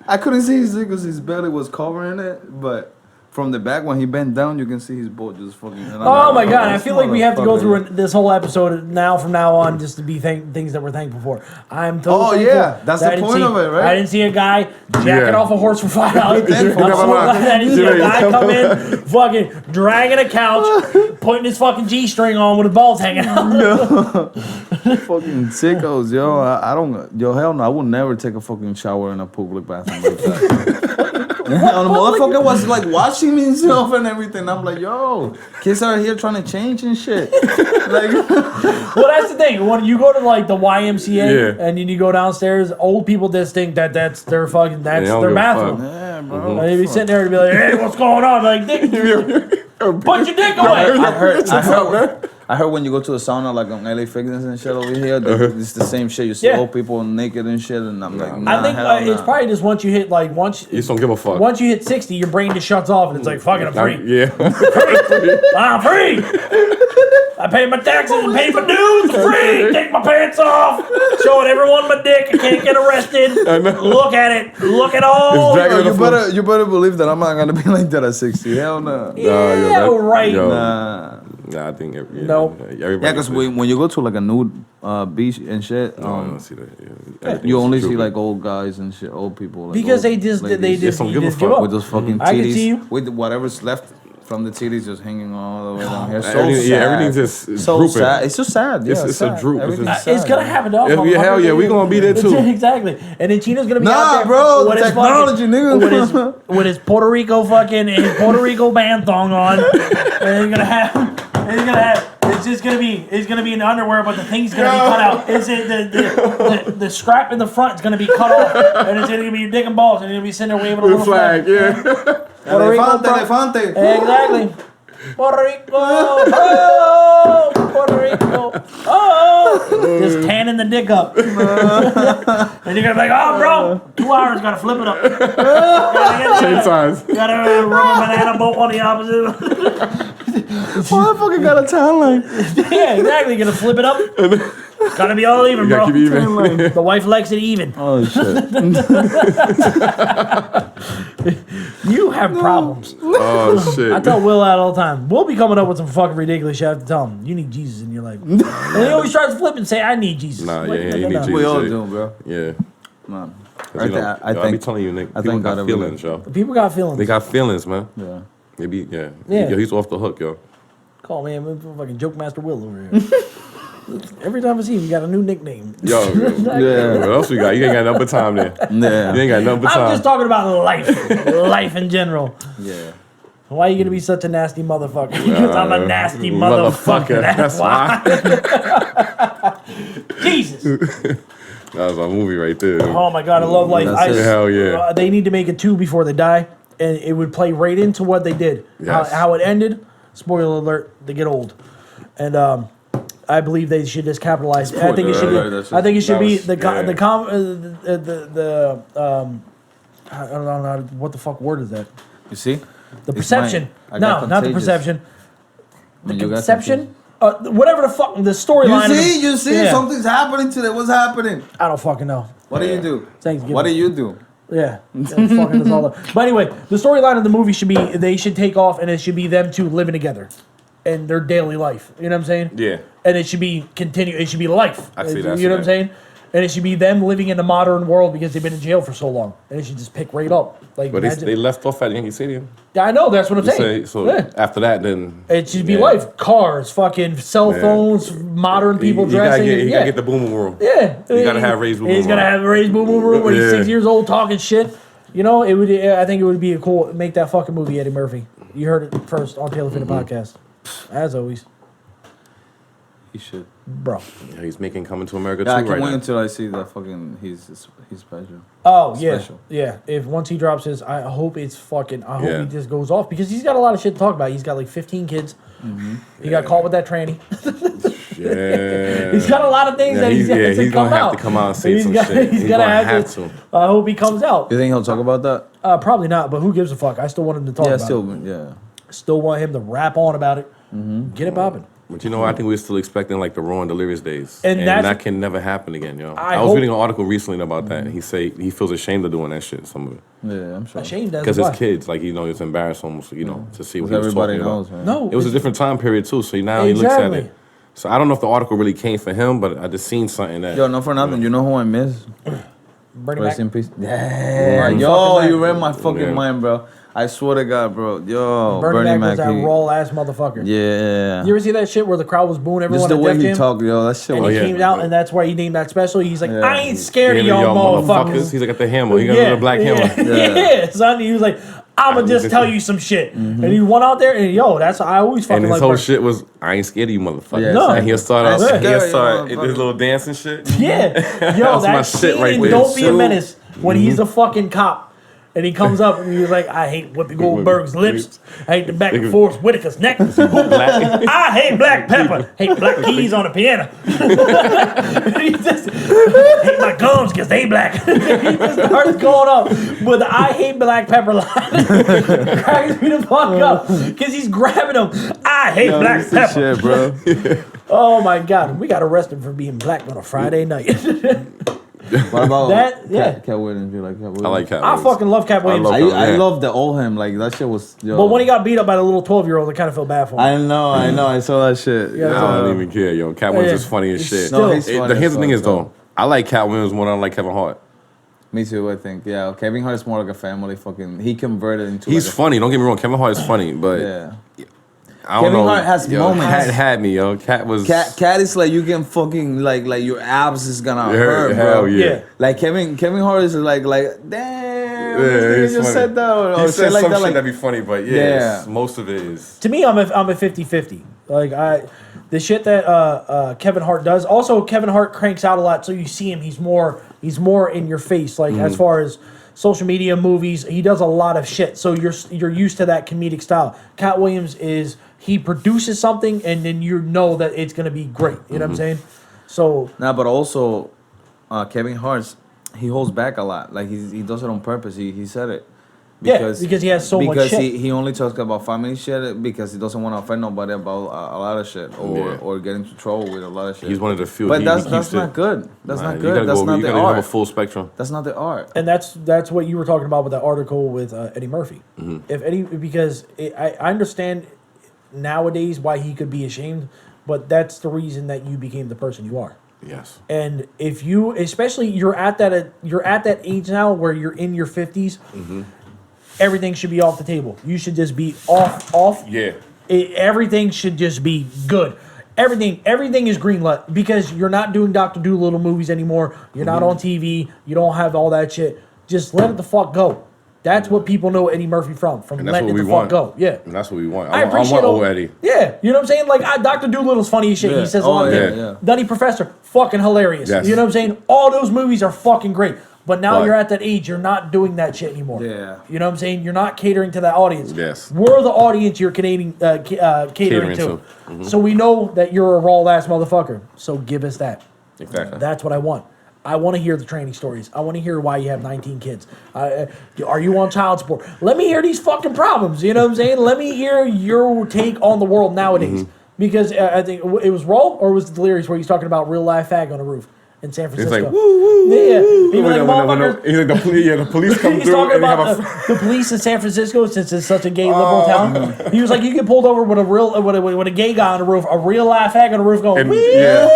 S1: I couldn't see his because his belly was covering it, but from the back when he bent down, you can see his boat just fucking. And I'm
S2: Oh
S1: like,
S2: my god, I
S1: this
S2: feel like we have to go
S1: motherfucker.
S2: through this whole episode from now on just to be things that we're thankful for. I'm totally thankful
S1: yeah, that's
S2: that
S1: the
S2: I didn't
S1: point
S2: see-
S1: of it, right?
S2: I didn't see a guy jacking
S3: Yeah.
S2: off a horse for $5. I'm so
S1: Never
S2: glad I didn't see a
S3: mind.
S2: guy come in, fucking dragging a couch, putting his fucking G-string on with his balls hanging out.
S1: Fucking sickos, yo. I don't, yo, hell no. I would never take a fucking shower in a public bathroom like that. And the motherfucker was like washing himself and everything. I'm like, yo, kids are here trying to change and shit. Like,
S2: Well, that's the thing. When you go to like the YMCA
S3: Yeah.
S2: and then you go downstairs, old people just think that's their fucking
S3: don't
S2: their
S3: give a
S2: bathroom.
S1: yeah, bro.
S2: Like, they'd be sitting there and be like, "Hey, what's going on?" Like, "Dick, put your dick away."
S1: I heard when you go to the sauna, like on LA Fitness and shit over here, it's the same shit. You see
S2: Yeah.
S1: old people naked and shit, and I'm like, nah,
S2: I think
S1: hell
S2: it's
S1: nah.
S2: probably just once you hit
S3: You just don't give a fuck.
S2: once you hit 60, your brain just shuts off and it's like, "Fucking, I'm free.
S3: Yeah.
S2: I'm free. I paid my taxes and paid my dues. I'm free. Take my pants off. Showing everyone my dick. I can't get arrested. Look at it. Look at all.
S3: It's dragging
S1: Yo, you better believe that I'm not gonna be like that at 60. Hell no.
S2: Yeah, right.
S3: Nah, I think
S2: Nope.
S3: everybody.
S1: Yeah, because when you go to like a nude beach and shit,
S3: I don't see that. Yeah.
S1: you only see
S3: Stupid.
S1: like old guys and shit, old people. Like
S2: Because
S1: old
S2: they just
S1: ladies.
S3: don't give a
S2: just
S3: fuck
S2: give up.
S1: with those fucking
S2: I can see you.
S1: titties, with whatever's left from the titties just hanging all the way down here. So
S3: Everything-
S1: sad.
S3: yeah, everything's just it's
S1: so
S3: drooping.
S1: sad. It's just sad. Yeah,
S3: It's a
S1: sad.
S3: droop. It's
S1: Everything's
S3: just-
S1: sad,
S2: It's gonna
S1: man.
S2: happen to us.
S3: Yeah, hell yeah, we gonna be there too.
S2: Exactly. And then Chino's gonna be out
S1: Nah,
S2: there
S1: bro,
S2: with
S1: the
S2: his
S1: technology,
S2: fucking,
S1: nigga.
S2: with his Puerto Rico band thong on, and it's gonna be in underwear, but the thing's gonna be cut out. It's the strap in the front is gonna be cut off, and it's gonna be your dick and balls, and you're gonna be sitting there waving a
S3: Blue
S2: little flag.
S3: flag, yeah.
S2: Puerto Rico,
S1: Elefante.
S2: Exactly. Puerto Rico, oh, Puerto Rico, oh, just tanning the dick up. And you're gonna be like, oh, bro, 2 hours, gotta flip it up.
S3: Same size.
S2: Gotta rubber banana boat on the opposite.
S1: Motherfucker got a tan line.
S2: Yeah, exactly. You're gonna flip it up. Gotta be all even,
S3: You
S2: bro.
S3: gotta keep even.
S2: The wife likes it even.
S1: Oh shit.
S2: You have problems.
S3: Oh shit.
S2: I tell Will that all the time. We'll be coming up with some fucking ridiculous shit. I have to tell him, you need Jesus in your life. And he always tries to flip and say, I need Jesus.
S3: Nah,
S2: Like,
S3: yeah, you need Jesus.
S1: We all do, bro.
S3: Yeah.
S1: Man.
S3: I be telling you, Nick, people got feelings, yo.
S2: People got feelings.
S3: They got feelings, man.
S1: Yeah.
S3: Maybe, yeah.
S2: Yeah.
S3: Yo, he's off the hook, yo.
S2: Call me, I'm fucking Joke Master Will over here. Every time I see him, you got a new nickname.
S3: Yo,
S1: Yeah.
S3: what else we got? You ain't got nothing but time there.
S1: Yeah.
S3: You ain't got nothing but time.
S2: I'm just talking about life in general.
S1: Yeah.
S2: Why are you gonna be such a nasty motherfucker? Because I'm a nasty motherfucker. That's why. Jesus.
S3: That was a movie right there.
S2: Oh my god, I love life.
S1: That's it.
S3: Hell yeah.
S2: They need to make it 2 before they die, and it would play right into what they did.
S3: Yes.
S2: How it ended. Spoiler alert: they get old, and I believe they should just capitalize. I think it should be. I think it should be I don't know what the fuck word is that.
S1: You see?
S2: The perception.
S1: I
S2: No,
S1: got
S2: not the
S1: contagious.
S2: perception. The
S1: You got
S2: conception. Whatever the fuck the storyline.
S1: You see,
S2: Yeah.
S1: something's happening today. What's happening?
S2: I don't fucking know.
S1: What do you do?
S2: Thanksgiving.
S1: What do you do?
S2: Yeah, that's fucking us all up. But anyway, the storyline of the movie should be they should take off and it should be them two living together, in their daily life. You know what I'm saying?
S3: Yeah.
S2: And it should be continue. It should be life.
S3: I see
S2: You
S3: that,
S2: know what I'm saying? And it should be them living in the modern world because they've been in jail for so long. And it should just pick right up. Like,
S3: But
S2: imagine-
S3: they left off at Yankee Stadium.
S2: Yeah, I know. That's what I'm saying.
S3: So
S2: Yeah.
S3: after that, then
S2: It should be
S3: yeah.
S2: life. Cars, fucking cell phones, modern people dressing.
S3: You
S2: yeah.
S3: gotta get the boom room.
S2: Yeah,
S3: You gotta have Ray's boom
S2: He's
S3: room.
S2: gotta have Ray's boom room when he's
S3: Yeah.
S2: 6 years old talking shit. You know, it would. I think it would be a cool. Make that fucking movie, Eddie Murphy. You heard it first on Taylor Finney Podcast. As always,
S1: He should.
S2: bro.
S3: Yeah, he's making Coming to America
S1: Yeah, I
S3: too
S1: can't
S3: right
S1: wait
S3: now.
S1: until I see that fucking he's special.
S2: Oh yeah,
S1: Special.
S2: yeah. If once he drops his, I hope it's fucking. I hope
S3: Yeah.
S2: he just goes off because he's got a lot of shit to talk about. He's got like 15 kids. He got caught with that tranny.
S3: Yeah.
S2: He's got a lot of things
S3: Yeah,
S2: that
S3: he's
S2: come
S3: gonna have
S2: out.
S3: to come out and say
S2: He's
S3: some
S2: got-
S3: shit.
S2: He's
S3: He's
S2: gonna
S3: gonna
S2: have to. I hope he comes out.
S1: You think he'll talk about that?
S2: Probably not, but who gives a fuck? I still want him to talk
S1: Yeah,
S2: about
S1: still,
S2: it.
S1: yeah.
S2: Still want him to rap on about it. Get it popping.
S3: But you know, I think we're still expecting like the Raw and Delirious days,
S2: And
S3: and
S2: that's-
S3: that can never happen again, yo.
S2: I
S3: I was
S2: hope-
S3: reading an article recently about that, and he say he feels ashamed of doing that shit. Some of it
S1: Yeah, I'm sure.
S2: Ashamed as
S3: because his
S2: why?
S3: kids, like it's embarrassed almost, to see what
S1: Because
S3: he was
S1: everybody
S3: talking
S1: knows,
S3: about.
S1: man.
S2: No,
S3: It was a different time period too, so now he looks at
S2: Exactly.
S3: it. So I don't know if the article really came for him, but I just seen something that.
S1: Yo, not for nothing. You know who I miss?
S2: Bernie
S1: Rest
S2: Mac.
S1: in peace. Yeah,
S2: Bernie
S1: yo,
S2: fucking
S1: you
S2: Mac.
S1: read my fucking
S3: Yeah.
S1: mind, bro. I swear to God, bro. Yo,
S2: Bernie Mac was that
S1: he-
S2: raw ass motherfucker.
S1: Yeah.
S2: You ever see that shit where the crowd was booing everyone
S1: Just the
S2: at
S1: way
S2: Def
S1: he
S2: Jam?
S1: talked, yo, that shit
S2: And
S1: was.
S2: he
S3: yeah.
S2: came out, and that's why he named that special. He's like,
S1: Yeah.
S2: I ain't scared of
S3: Damn,
S2: y'all motherfuckers.
S3: He's like at the hammer. He got a little black hammer.
S2: Yeah, son. He was like, I'ma just tell you some shit. And he went out there, and yo, that's I always fucking
S3: And his
S2: like
S3: whole
S2: Bernie.
S3: shit was, I ain't scared of you motherfuckers.
S1: Yeah,
S2: No.
S3: And he'll start
S1: I
S3: out,
S1: ain't
S3: he'll
S1: scared,
S3: start
S1: you
S3: this little dancing shit.
S2: Yeah, yo,
S3: That's my
S2: that
S3: shit
S2: scene
S3: right
S2: in
S3: there.
S2: Don't Be a
S1: So-
S2: Menace when he's a fucking cop. And he comes up and he's like, I hate Whoopi Goldberg's lips. I hate the back and forth Whitaker's neck. I hate black pepper. Hate black keys on the piano. He just hate my gums because they black. He just starts going up with the I hate black pepper line. Cracks me the fuck up because he's grabbing him. I hate black
S1: That's
S2: pepper.
S1: the shit, bro.
S2: Oh my God, we got arrested for being black on a Friday night.
S1: What about
S2: That- yeah.
S1: Cat Williams? You like Cat Williams?
S3: I like Cat
S2: I
S3: Williams.
S2: fucking love Cat Williams.
S3: love
S1: I,
S3: Cat
S1: I
S3: Yeah.
S1: love the old him. Like that shit was. Yo.
S2: But when he got beat up by the little 12-year-old, I kind of felt bad for him.
S1: I know. I saw that shit.
S2: Yeah,
S3: I don't even care, yo. Cat Williams
S2: Yeah.
S3: is funny as
S2: He's
S3: shit.
S2: still-
S1: No, he's funny
S3: Here's
S1: as
S3: the thing
S1: fuck,
S3: is, though, I like Cat Williams more than I like Kevin Hart.
S1: Me too. I think. Yeah, Kevin Hart is more like a family. Fucking. He converted into.
S3: He's
S1: like
S3: funny, don't get me wrong. Kevin Hart is funny, but
S1: Yeah.
S3: I don't
S1: Kevin
S3: know.
S1: Hart has
S3: yo,
S1: moments.
S3: Cat had me, yo. Cat was.
S1: Cat is like you can fucking like your abs is gonna hurt, bro.
S3: hell yeah.
S2: Yeah.
S1: Like Kevin Hart is like damn.
S3: Yeah,
S1: this nigga
S3: he's
S1: just
S3: funny.
S1: said that or
S3: He
S1: shit
S3: said
S1: like
S3: some
S1: that.
S3: shit
S1: Like,
S3: that'd be funny, but yeah,
S1: Yeah.
S3: most of it is.
S2: To me, I'm a 50-50. Like the shit that Kevin Hart does. Also, Kevin Hart cranks out a lot, so you see him. He's more in your face. Like as far as social media, movies, he does a lot of shit. So you're used to that comedic style. Cat Williams he produces something, and then you know that it's gonna be great. You know what I'm saying? So
S1: nah, but also Kevin Hart, he holds back a lot. Like he does it on purpose. He said it. Because,
S2: because he has so much
S1: because
S2: shit.
S1: he only talks about family shit because he doesn't want to offend nobody about a lot of shit or get into trouble with a lot of shit.
S3: He's one of the few.
S1: But
S3: he
S1: that's
S3: keeps
S1: not
S3: it.
S1: good. That's not
S3: You
S1: good.
S3: gotta
S1: That's
S3: go,
S1: not
S3: you
S1: the
S3: gotta have a
S1: art.
S3: full spectrum.
S1: That's not the art.
S2: And that's what you were talking about with that article with Eddie Murphy. If Eddie, because I understand nowadays why he could be ashamed, but that's the reason that you became the person you are.
S3: Yes.
S2: And if you, especially you're at that age now where you're in your 50s, everything should be off the table. You should just be off.
S3: Yeah.
S2: Everything should just be good. Everything is green light because you're not doing Dr. Dolittle movies anymore. You're not on TV. You don't have all that shit. Just let it the fuck go. That's what people know Eddie Murphy from
S3: And that's
S2: letting
S3: what
S2: it
S3: we
S2: the
S3: want.
S2: fuck go. Yeah.
S3: And that's what we want.
S2: I
S3: I
S2: appreciate
S3: want old Eddie.
S2: Yeah, you know what I'm saying? Like, Dr. Doolittle's funny as shit.
S1: Yeah.
S2: He says a
S1: Oh,
S2: lot of
S1: yeah,
S2: things.
S1: yeah.
S2: Nutty Professor, fucking hilarious.
S3: Yes.
S2: You know what I'm saying? All those movies are fucking great. But now
S3: But-
S2: you're at that age, you're not doing that shit anymore.
S1: Yeah.
S2: You know what I'm saying? You're not catering to that audience.
S3: Yes.
S2: We're the audience you're catering to. So we know that you're a raw ass motherfucker. So give us that.
S3: Exactly.
S2: That's what I want. I want to hear the training stories. I want to hear why you have 19 kids. Are you on child support? Let me hear these fucking problems. You know what I'm saying? Let me hear your take on the world nowadays. Because I think it was Raw or was it Delirious where he's talking about real life fag on the roof in San
S3: He's
S2: Francisco.
S3: like, woo, woo,
S2: Yeah.
S3: woo.
S2: He was like, motherfuckers.
S3: He's like, the police come
S2: He's
S3: through
S2: talking
S3: and they
S2: about
S3: have
S2: the police in San Francisco since it's such a gay liberal town. He was like, you get pulled over with a gay guy on the roof, a real life hag on the roof going,
S3: And-
S2: wee,
S3: yeah.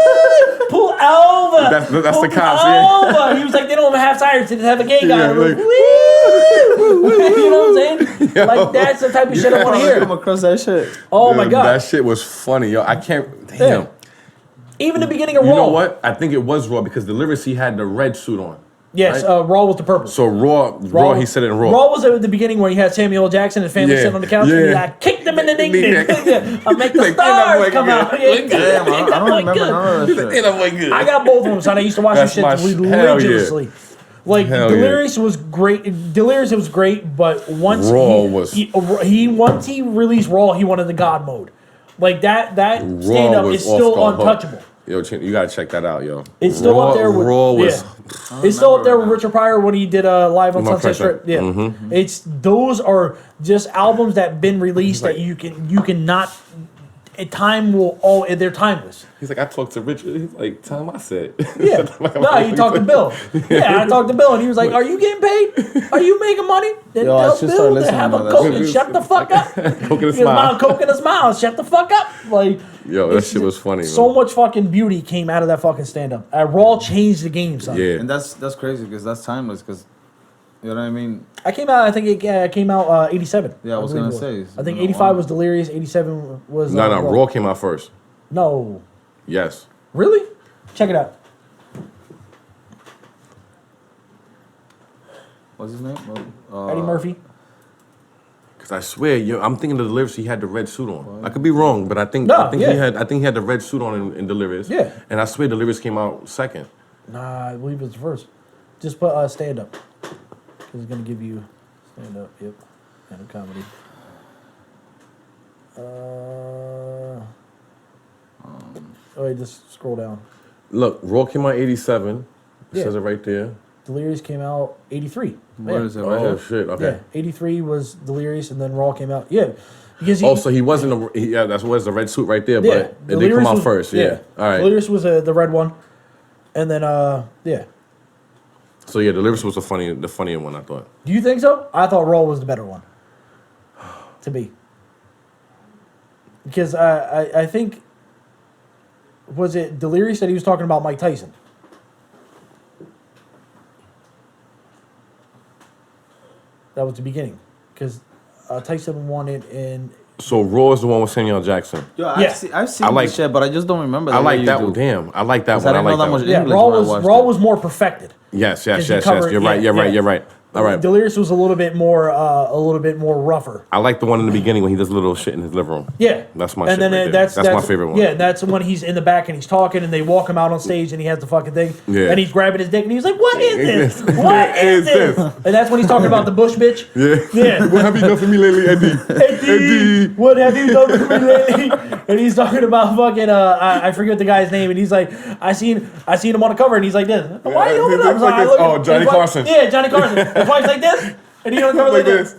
S2: pull over.
S3: That's the
S2: pull
S3: cops, yeah.
S2: over. He was like, they don't even have tires to have a gay guy
S3: Yeah,
S2: on the roof.
S3: like,
S2: You know what I'm saying? Like, that's the type of shit I want to
S1: Come
S2: hear.
S1: across that shit.
S2: Oh my God.
S3: That shit was funny, yo. I can't. Damn.
S2: Yeah. Even the beginning of
S3: You
S2: Raw.
S3: know what? I think it was Raw because Delirious he had the red suit on.
S2: Yes,
S3: right?
S2: Raw was the purple.
S3: So Raw, he said it in Raw.
S2: Raw was at the beginning where he had Samuel L. Jackson and his family
S3: Yeah,
S2: sitting on the couch
S3: yeah.
S2: and I kicked them in the ding ding.
S3: Yeah.
S2: I make the
S3: Like, ain't that
S2: stars
S3: boy
S2: come
S3: good?
S2: out.
S3: Ain't
S1: Damn, I don't remember
S2: good.
S1: none of that shit.
S3: Ain't that boy good?
S2: I got both of them, son. I used to watch
S3: That's
S2: this
S3: my
S2: shit
S3: hell yeah.
S2: religiously. Like
S3: Hell
S2: Delirious was great. Delirious was great, but once
S3: Raw was-
S2: once he released Raw, he went into God mode. Like that stand up
S3: was
S2: is still
S3: off the hook.
S2: untouchable.
S3: Yo, Chin, you gotta check that out, yo.
S2: It's still
S3: Raw,
S2: up there with
S3: Raw was.
S2: yeah. It's still up there with Richard Pryor when he did live on
S3: My
S2: Sunset
S3: Pressure.
S2: Strip. Yeah, it's those are just albums that been released that you cannot. Time will all they're timeless.
S3: He's like, I talked to Richard. He's like, tell him I said.
S2: Yeah, no, you talked to Bill. Yeah, I talked to Bill, and he was like, "Are you getting paid? Are you making money? Then
S1: Yo, I
S2: tell
S1: should
S2: Bill
S1: start
S2: to
S1: listening
S2: have
S1: to
S2: a
S1: that
S2: coke
S1: shit.
S2: and shut the fuck up.
S3: Coke in a
S2: He
S3: smile.
S2: Coke in a smile. Shut the fuck up. Like,
S3: Yo, that
S2: it's
S3: shit was funny,
S2: So
S3: man.
S2: much fucking beauty came out of that fucking stand up. Raw changed the game, son.
S3: Yeah.
S1: And that's crazy because that's timeless. Because you know what I mean.
S2: I came out. I think it came out 87.
S1: Yeah, I was
S2: believe
S1: gonna
S2: it
S1: say,
S2: was.
S1: it's
S2: I think
S1: been a
S2: 85
S1: while.
S2: was Delirious. 87 was
S3: No, Raw came out first.
S2: No,
S3: Yes.
S2: really? Check it out.
S1: What's his name?
S2: Eddie Murphy.
S3: Because I swear, yo, I'm thinking the Delirious he had the red suit on. I could be wrong, but I think
S2: No, yeah.
S3: he had the red suit on in Delirious.
S2: Yeah.
S3: And I swear Delirious came out second.
S2: Nah, I believe it's the first. Just put stand up. It's gonna give you stand up. Yep, stand up comedy. Oh wait, just scroll down.
S3: Look, Raw came out 87. It
S2: Yeah.
S3: says it right there.
S2: Delirious came out 83.
S1: Where
S2: yeah.
S1: is it? Right
S3: Oh
S1: here?
S3: shit. Okay.
S2: Yeah, 83 was Delirious, and then Raw came out. Yeah, because he.
S3: Oh, so he wasn't. Yeah, that's was the red suit right there,
S2: yeah,
S3: but it did
S2: Delirious
S3: come out
S2: was-
S3: first. Yeah. All right.
S2: Delirious was the red one, and then yeah.
S3: So yeah, Delirious was the funnier one, I thought.
S2: Do you think so? I thought Raw was the better one. To me. Because I think, was it Delirious that he was talking about Mike Tyson? That was the beginning. Because Tyson won it in...
S3: So Raw is the one with Samuel L. Jackson.
S1: Yo,
S2: Yeah.
S1: I've seen
S3: I like-
S1: this shit, but I just don't remember.
S3: I like
S1: way
S3: that
S1: you
S3: one.
S1: do.
S3: Damn, I like that
S1: 'Cause
S3: one.
S1: I
S3: I
S1: didn't
S3: like
S1: know that
S3: that
S1: much
S3: one.
S2: Yeah,
S1: English
S2: Raw
S1: when I
S2: was
S1: watched
S2: Raw
S1: it.
S2: was more perfected.
S3: Yes.
S2: Because he covered-
S3: You're right.
S2: yeah, yeah.
S3: You're right. All right.
S2: Delirious was a little bit more rougher.
S3: I like the one in the beginning when he does little shit in his living room.
S2: Yeah,
S3: That's my
S2: and
S3: shit
S2: then
S3: right there. That's my favorite one.
S2: Yeah, that's when he's in the back and he's talking, and they walk him out on stage, and he has the fucking thing,
S3: Yeah.
S2: and he's grabbing his dick, and he's like, "What is this? What
S3: What
S2: is
S3: is
S2: this?" And that's when he's talking about the bush bitch. Yeah.
S3: What have you done for me lately, Eddie?
S2: Eddie, what have you done for me lately? And he's talking about fucking I forget the guy's name, and he's like, I seen him on the cover, and he's like this. Why are you holding up?
S3: Like
S2: I
S3: this.
S2: look at-
S3: Oh, Johnny
S2: his wife-
S3: Carson.
S2: Yeah, Johnny Carson. His wife's like this. And he don't cover
S3: like
S2: this.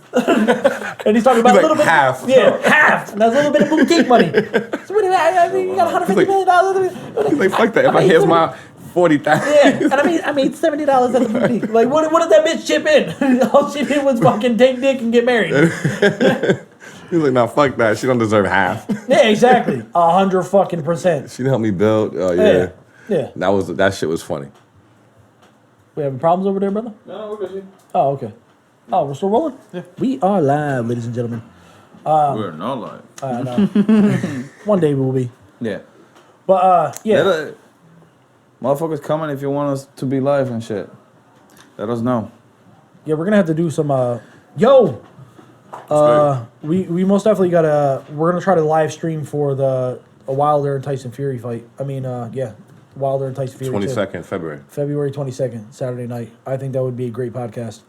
S2: And he's talking about
S3: He's
S2: a little
S3: like,
S2: bit.
S3: half.
S2: Yeah, half. And that's a little bit of boutique money. So what do I mean, you got $150 million.
S3: He's like, fuck that. If I here's my 40,000.
S2: Yeah, and I made $70 at the boutique. Like, what did that bitch chip in? All she did was fucking take dick and get married.
S3: He's like, nah, fuck that. She don't deserve half.
S2: Yeah, exactly. 100%.
S3: She didn't help me build. Oh yeah.
S2: Yeah.
S3: That shit was funny.
S2: We having problems over there, brother?
S1: No, we're good.
S2: Oh, okay. Oh, we're still rolling? Yeah. We are live, ladies and gentlemen.
S1: We're not live.
S2: I know. One day we will be.
S1: Yeah.
S2: But, yeah.
S1: Motherfuckers comment if you want us to be live and shit. Let us know.
S2: Yeah, we're going to have to do some, we most definitely we're going to try to live stream for a Wilder and Tyson Fury fight. I mean, Wilder and Tyson Fury.
S3: 22nd February.
S2: February 22nd, Saturday night. I think that would be a great podcast.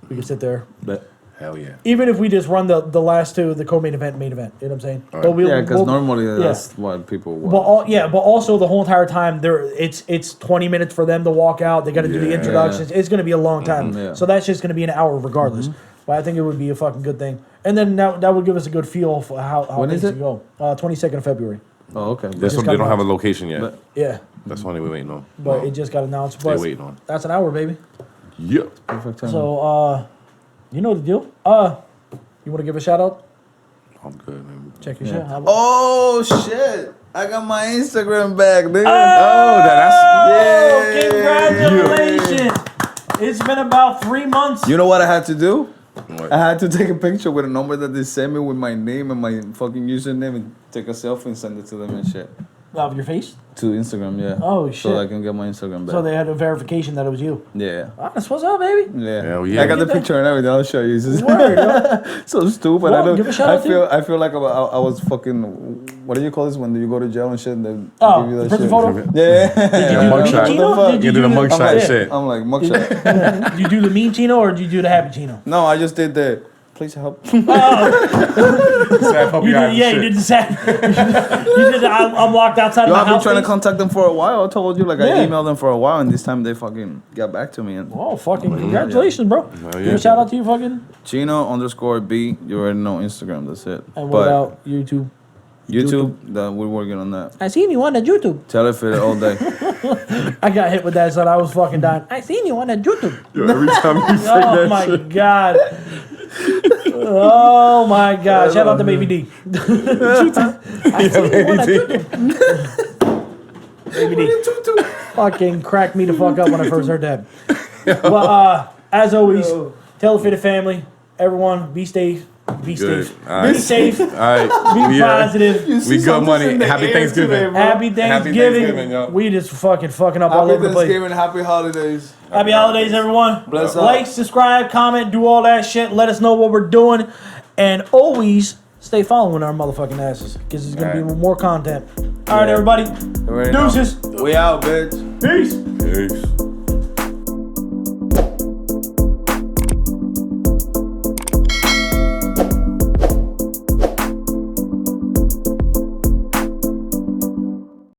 S2: We could sit there.
S1: But
S3: Hell yeah.
S2: Even if we just run the last two, the co-main event, main event. You know what I'm saying?
S3: Right.
S2: But
S1: yeah, because normally that's what people want.
S2: But also the whole entire time, it's 20 minutes for them to walk out. They got to do the introductions. It's going to be a long time.
S1: Yeah.
S2: So that's just going to be an hour regardless. But I think it would be a fucking good thing. And then that would give us a good feel for how
S1: when
S2: things
S1: is it?
S2: go. 22nd of February.
S1: Oh, okay.
S3: They don't have a location yet.
S1: But-
S2: Yeah.
S3: That's the only we're waiting on.
S2: But it just got announced.
S3: They're
S2: But
S3: waiting on.
S2: that's an hour, baby.
S3: Yep.
S1: Perfect time.
S2: So, you know the deal. You want to give a shout out?
S3: I'm good, man.
S2: Check your shit. How about-
S1: Oh shit! I got my Instagram back, dude.
S2: Oh, congratulations! It's been about 3 months.
S1: You know what I had to do?
S3: What?
S1: I had to take a picture with a number that they sent me with my name and my fucking username and take a selfie and send it to them and shit.
S2: Of your face?
S1: To Instagram, yeah.
S2: Oh, shit.
S1: So I can get my Instagram back.
S2: So they had a verification that it was you.
S1: Yeah.
S2: That's what's up, baby.
S1: Yeah.
S3: Hell yeah.
S1: I got the picture and everything. I'll show you. It's just
S2: Word, yo.
S1: so stupid.
S2: Well, give a shout out
S1: I feel like I was fucking. What do you call this when you go to jail and shit? And they
S2: Oh,
S1: give you that
S2: prison
S1: shit.
S2: photo?
S1: Yeah.
S2: Did you
S3: Yeah,
S2: do the
S3: mugshot.
S2: mean Chino?
S1: What the fuck?
S3: You did a
S2: do
S3: mugshot
S2: I'm like,
S3: shit.
S1: I'm like mugshot.
S2: Did you do the mean Chino or did you do the happy Chino?
S1: No, I just did the. Please help.
S3: Sad puppy
S2: You
S3: eyes
S2: did,
S3: and
S2: you
S3: shit.
S2: did the sad. You did the I'm locked outside
S1: Yo,
S2: of my
S1: I've been
S2: house.
S1: trying to
S2: face.
S1: contact them for a while. I told you, like,
S2: Yeah.
S1: I emailed them for a while, and this time they fucking got back to me. And
S2: Oh, fucking congratulations, bro.
S3: yeah.
S2: Give a shout out to you, fucking.
S1: Chino_B. You already know Instagram. That's it.
S2: And what about YouTube?
S1: YouTube? That we're working on that.
S2: I seen you on the YouTube.
S1: Telefit all day.
S2: I got hit with that, son. I was fucking dying. I seen you on the YouTube.
S3: Yo, every time you say
S2: Oh
S3: that
S2: my
S3: shit.
S2: god. Oh my god. Shout out to Baby D. I seen you on the YouTube. Baby D. Fucking cracked me the fuck up when I first heard that. Well, as always, tell the Fitted family, everyone, be safe. Be
S3: Good.
S2: safe.
S3: All right.
S2: Be safe.
S3: All right.
S2: Be positive.
S3: We good money. Happy Thanksgiving.
S2: Happy Thanksgiving.
S3: Thanksgiving, yo.
S2: We just fucking up all
S1: Happy
S2: over the place.
S1: Thanksgiving. Happy holidays.
S2: Happy holidays, everyone.
S1: Bless up.
S2: Like, subscribe, comment, do all that shit. Let us know what we're doing. And always stay following our motherfucking asses. Because there's going to be more content. All right, everybody.
S1: You already know.
S2: Deuces.
S1: We out, bitch.
S2: Peace.
S3: Peace.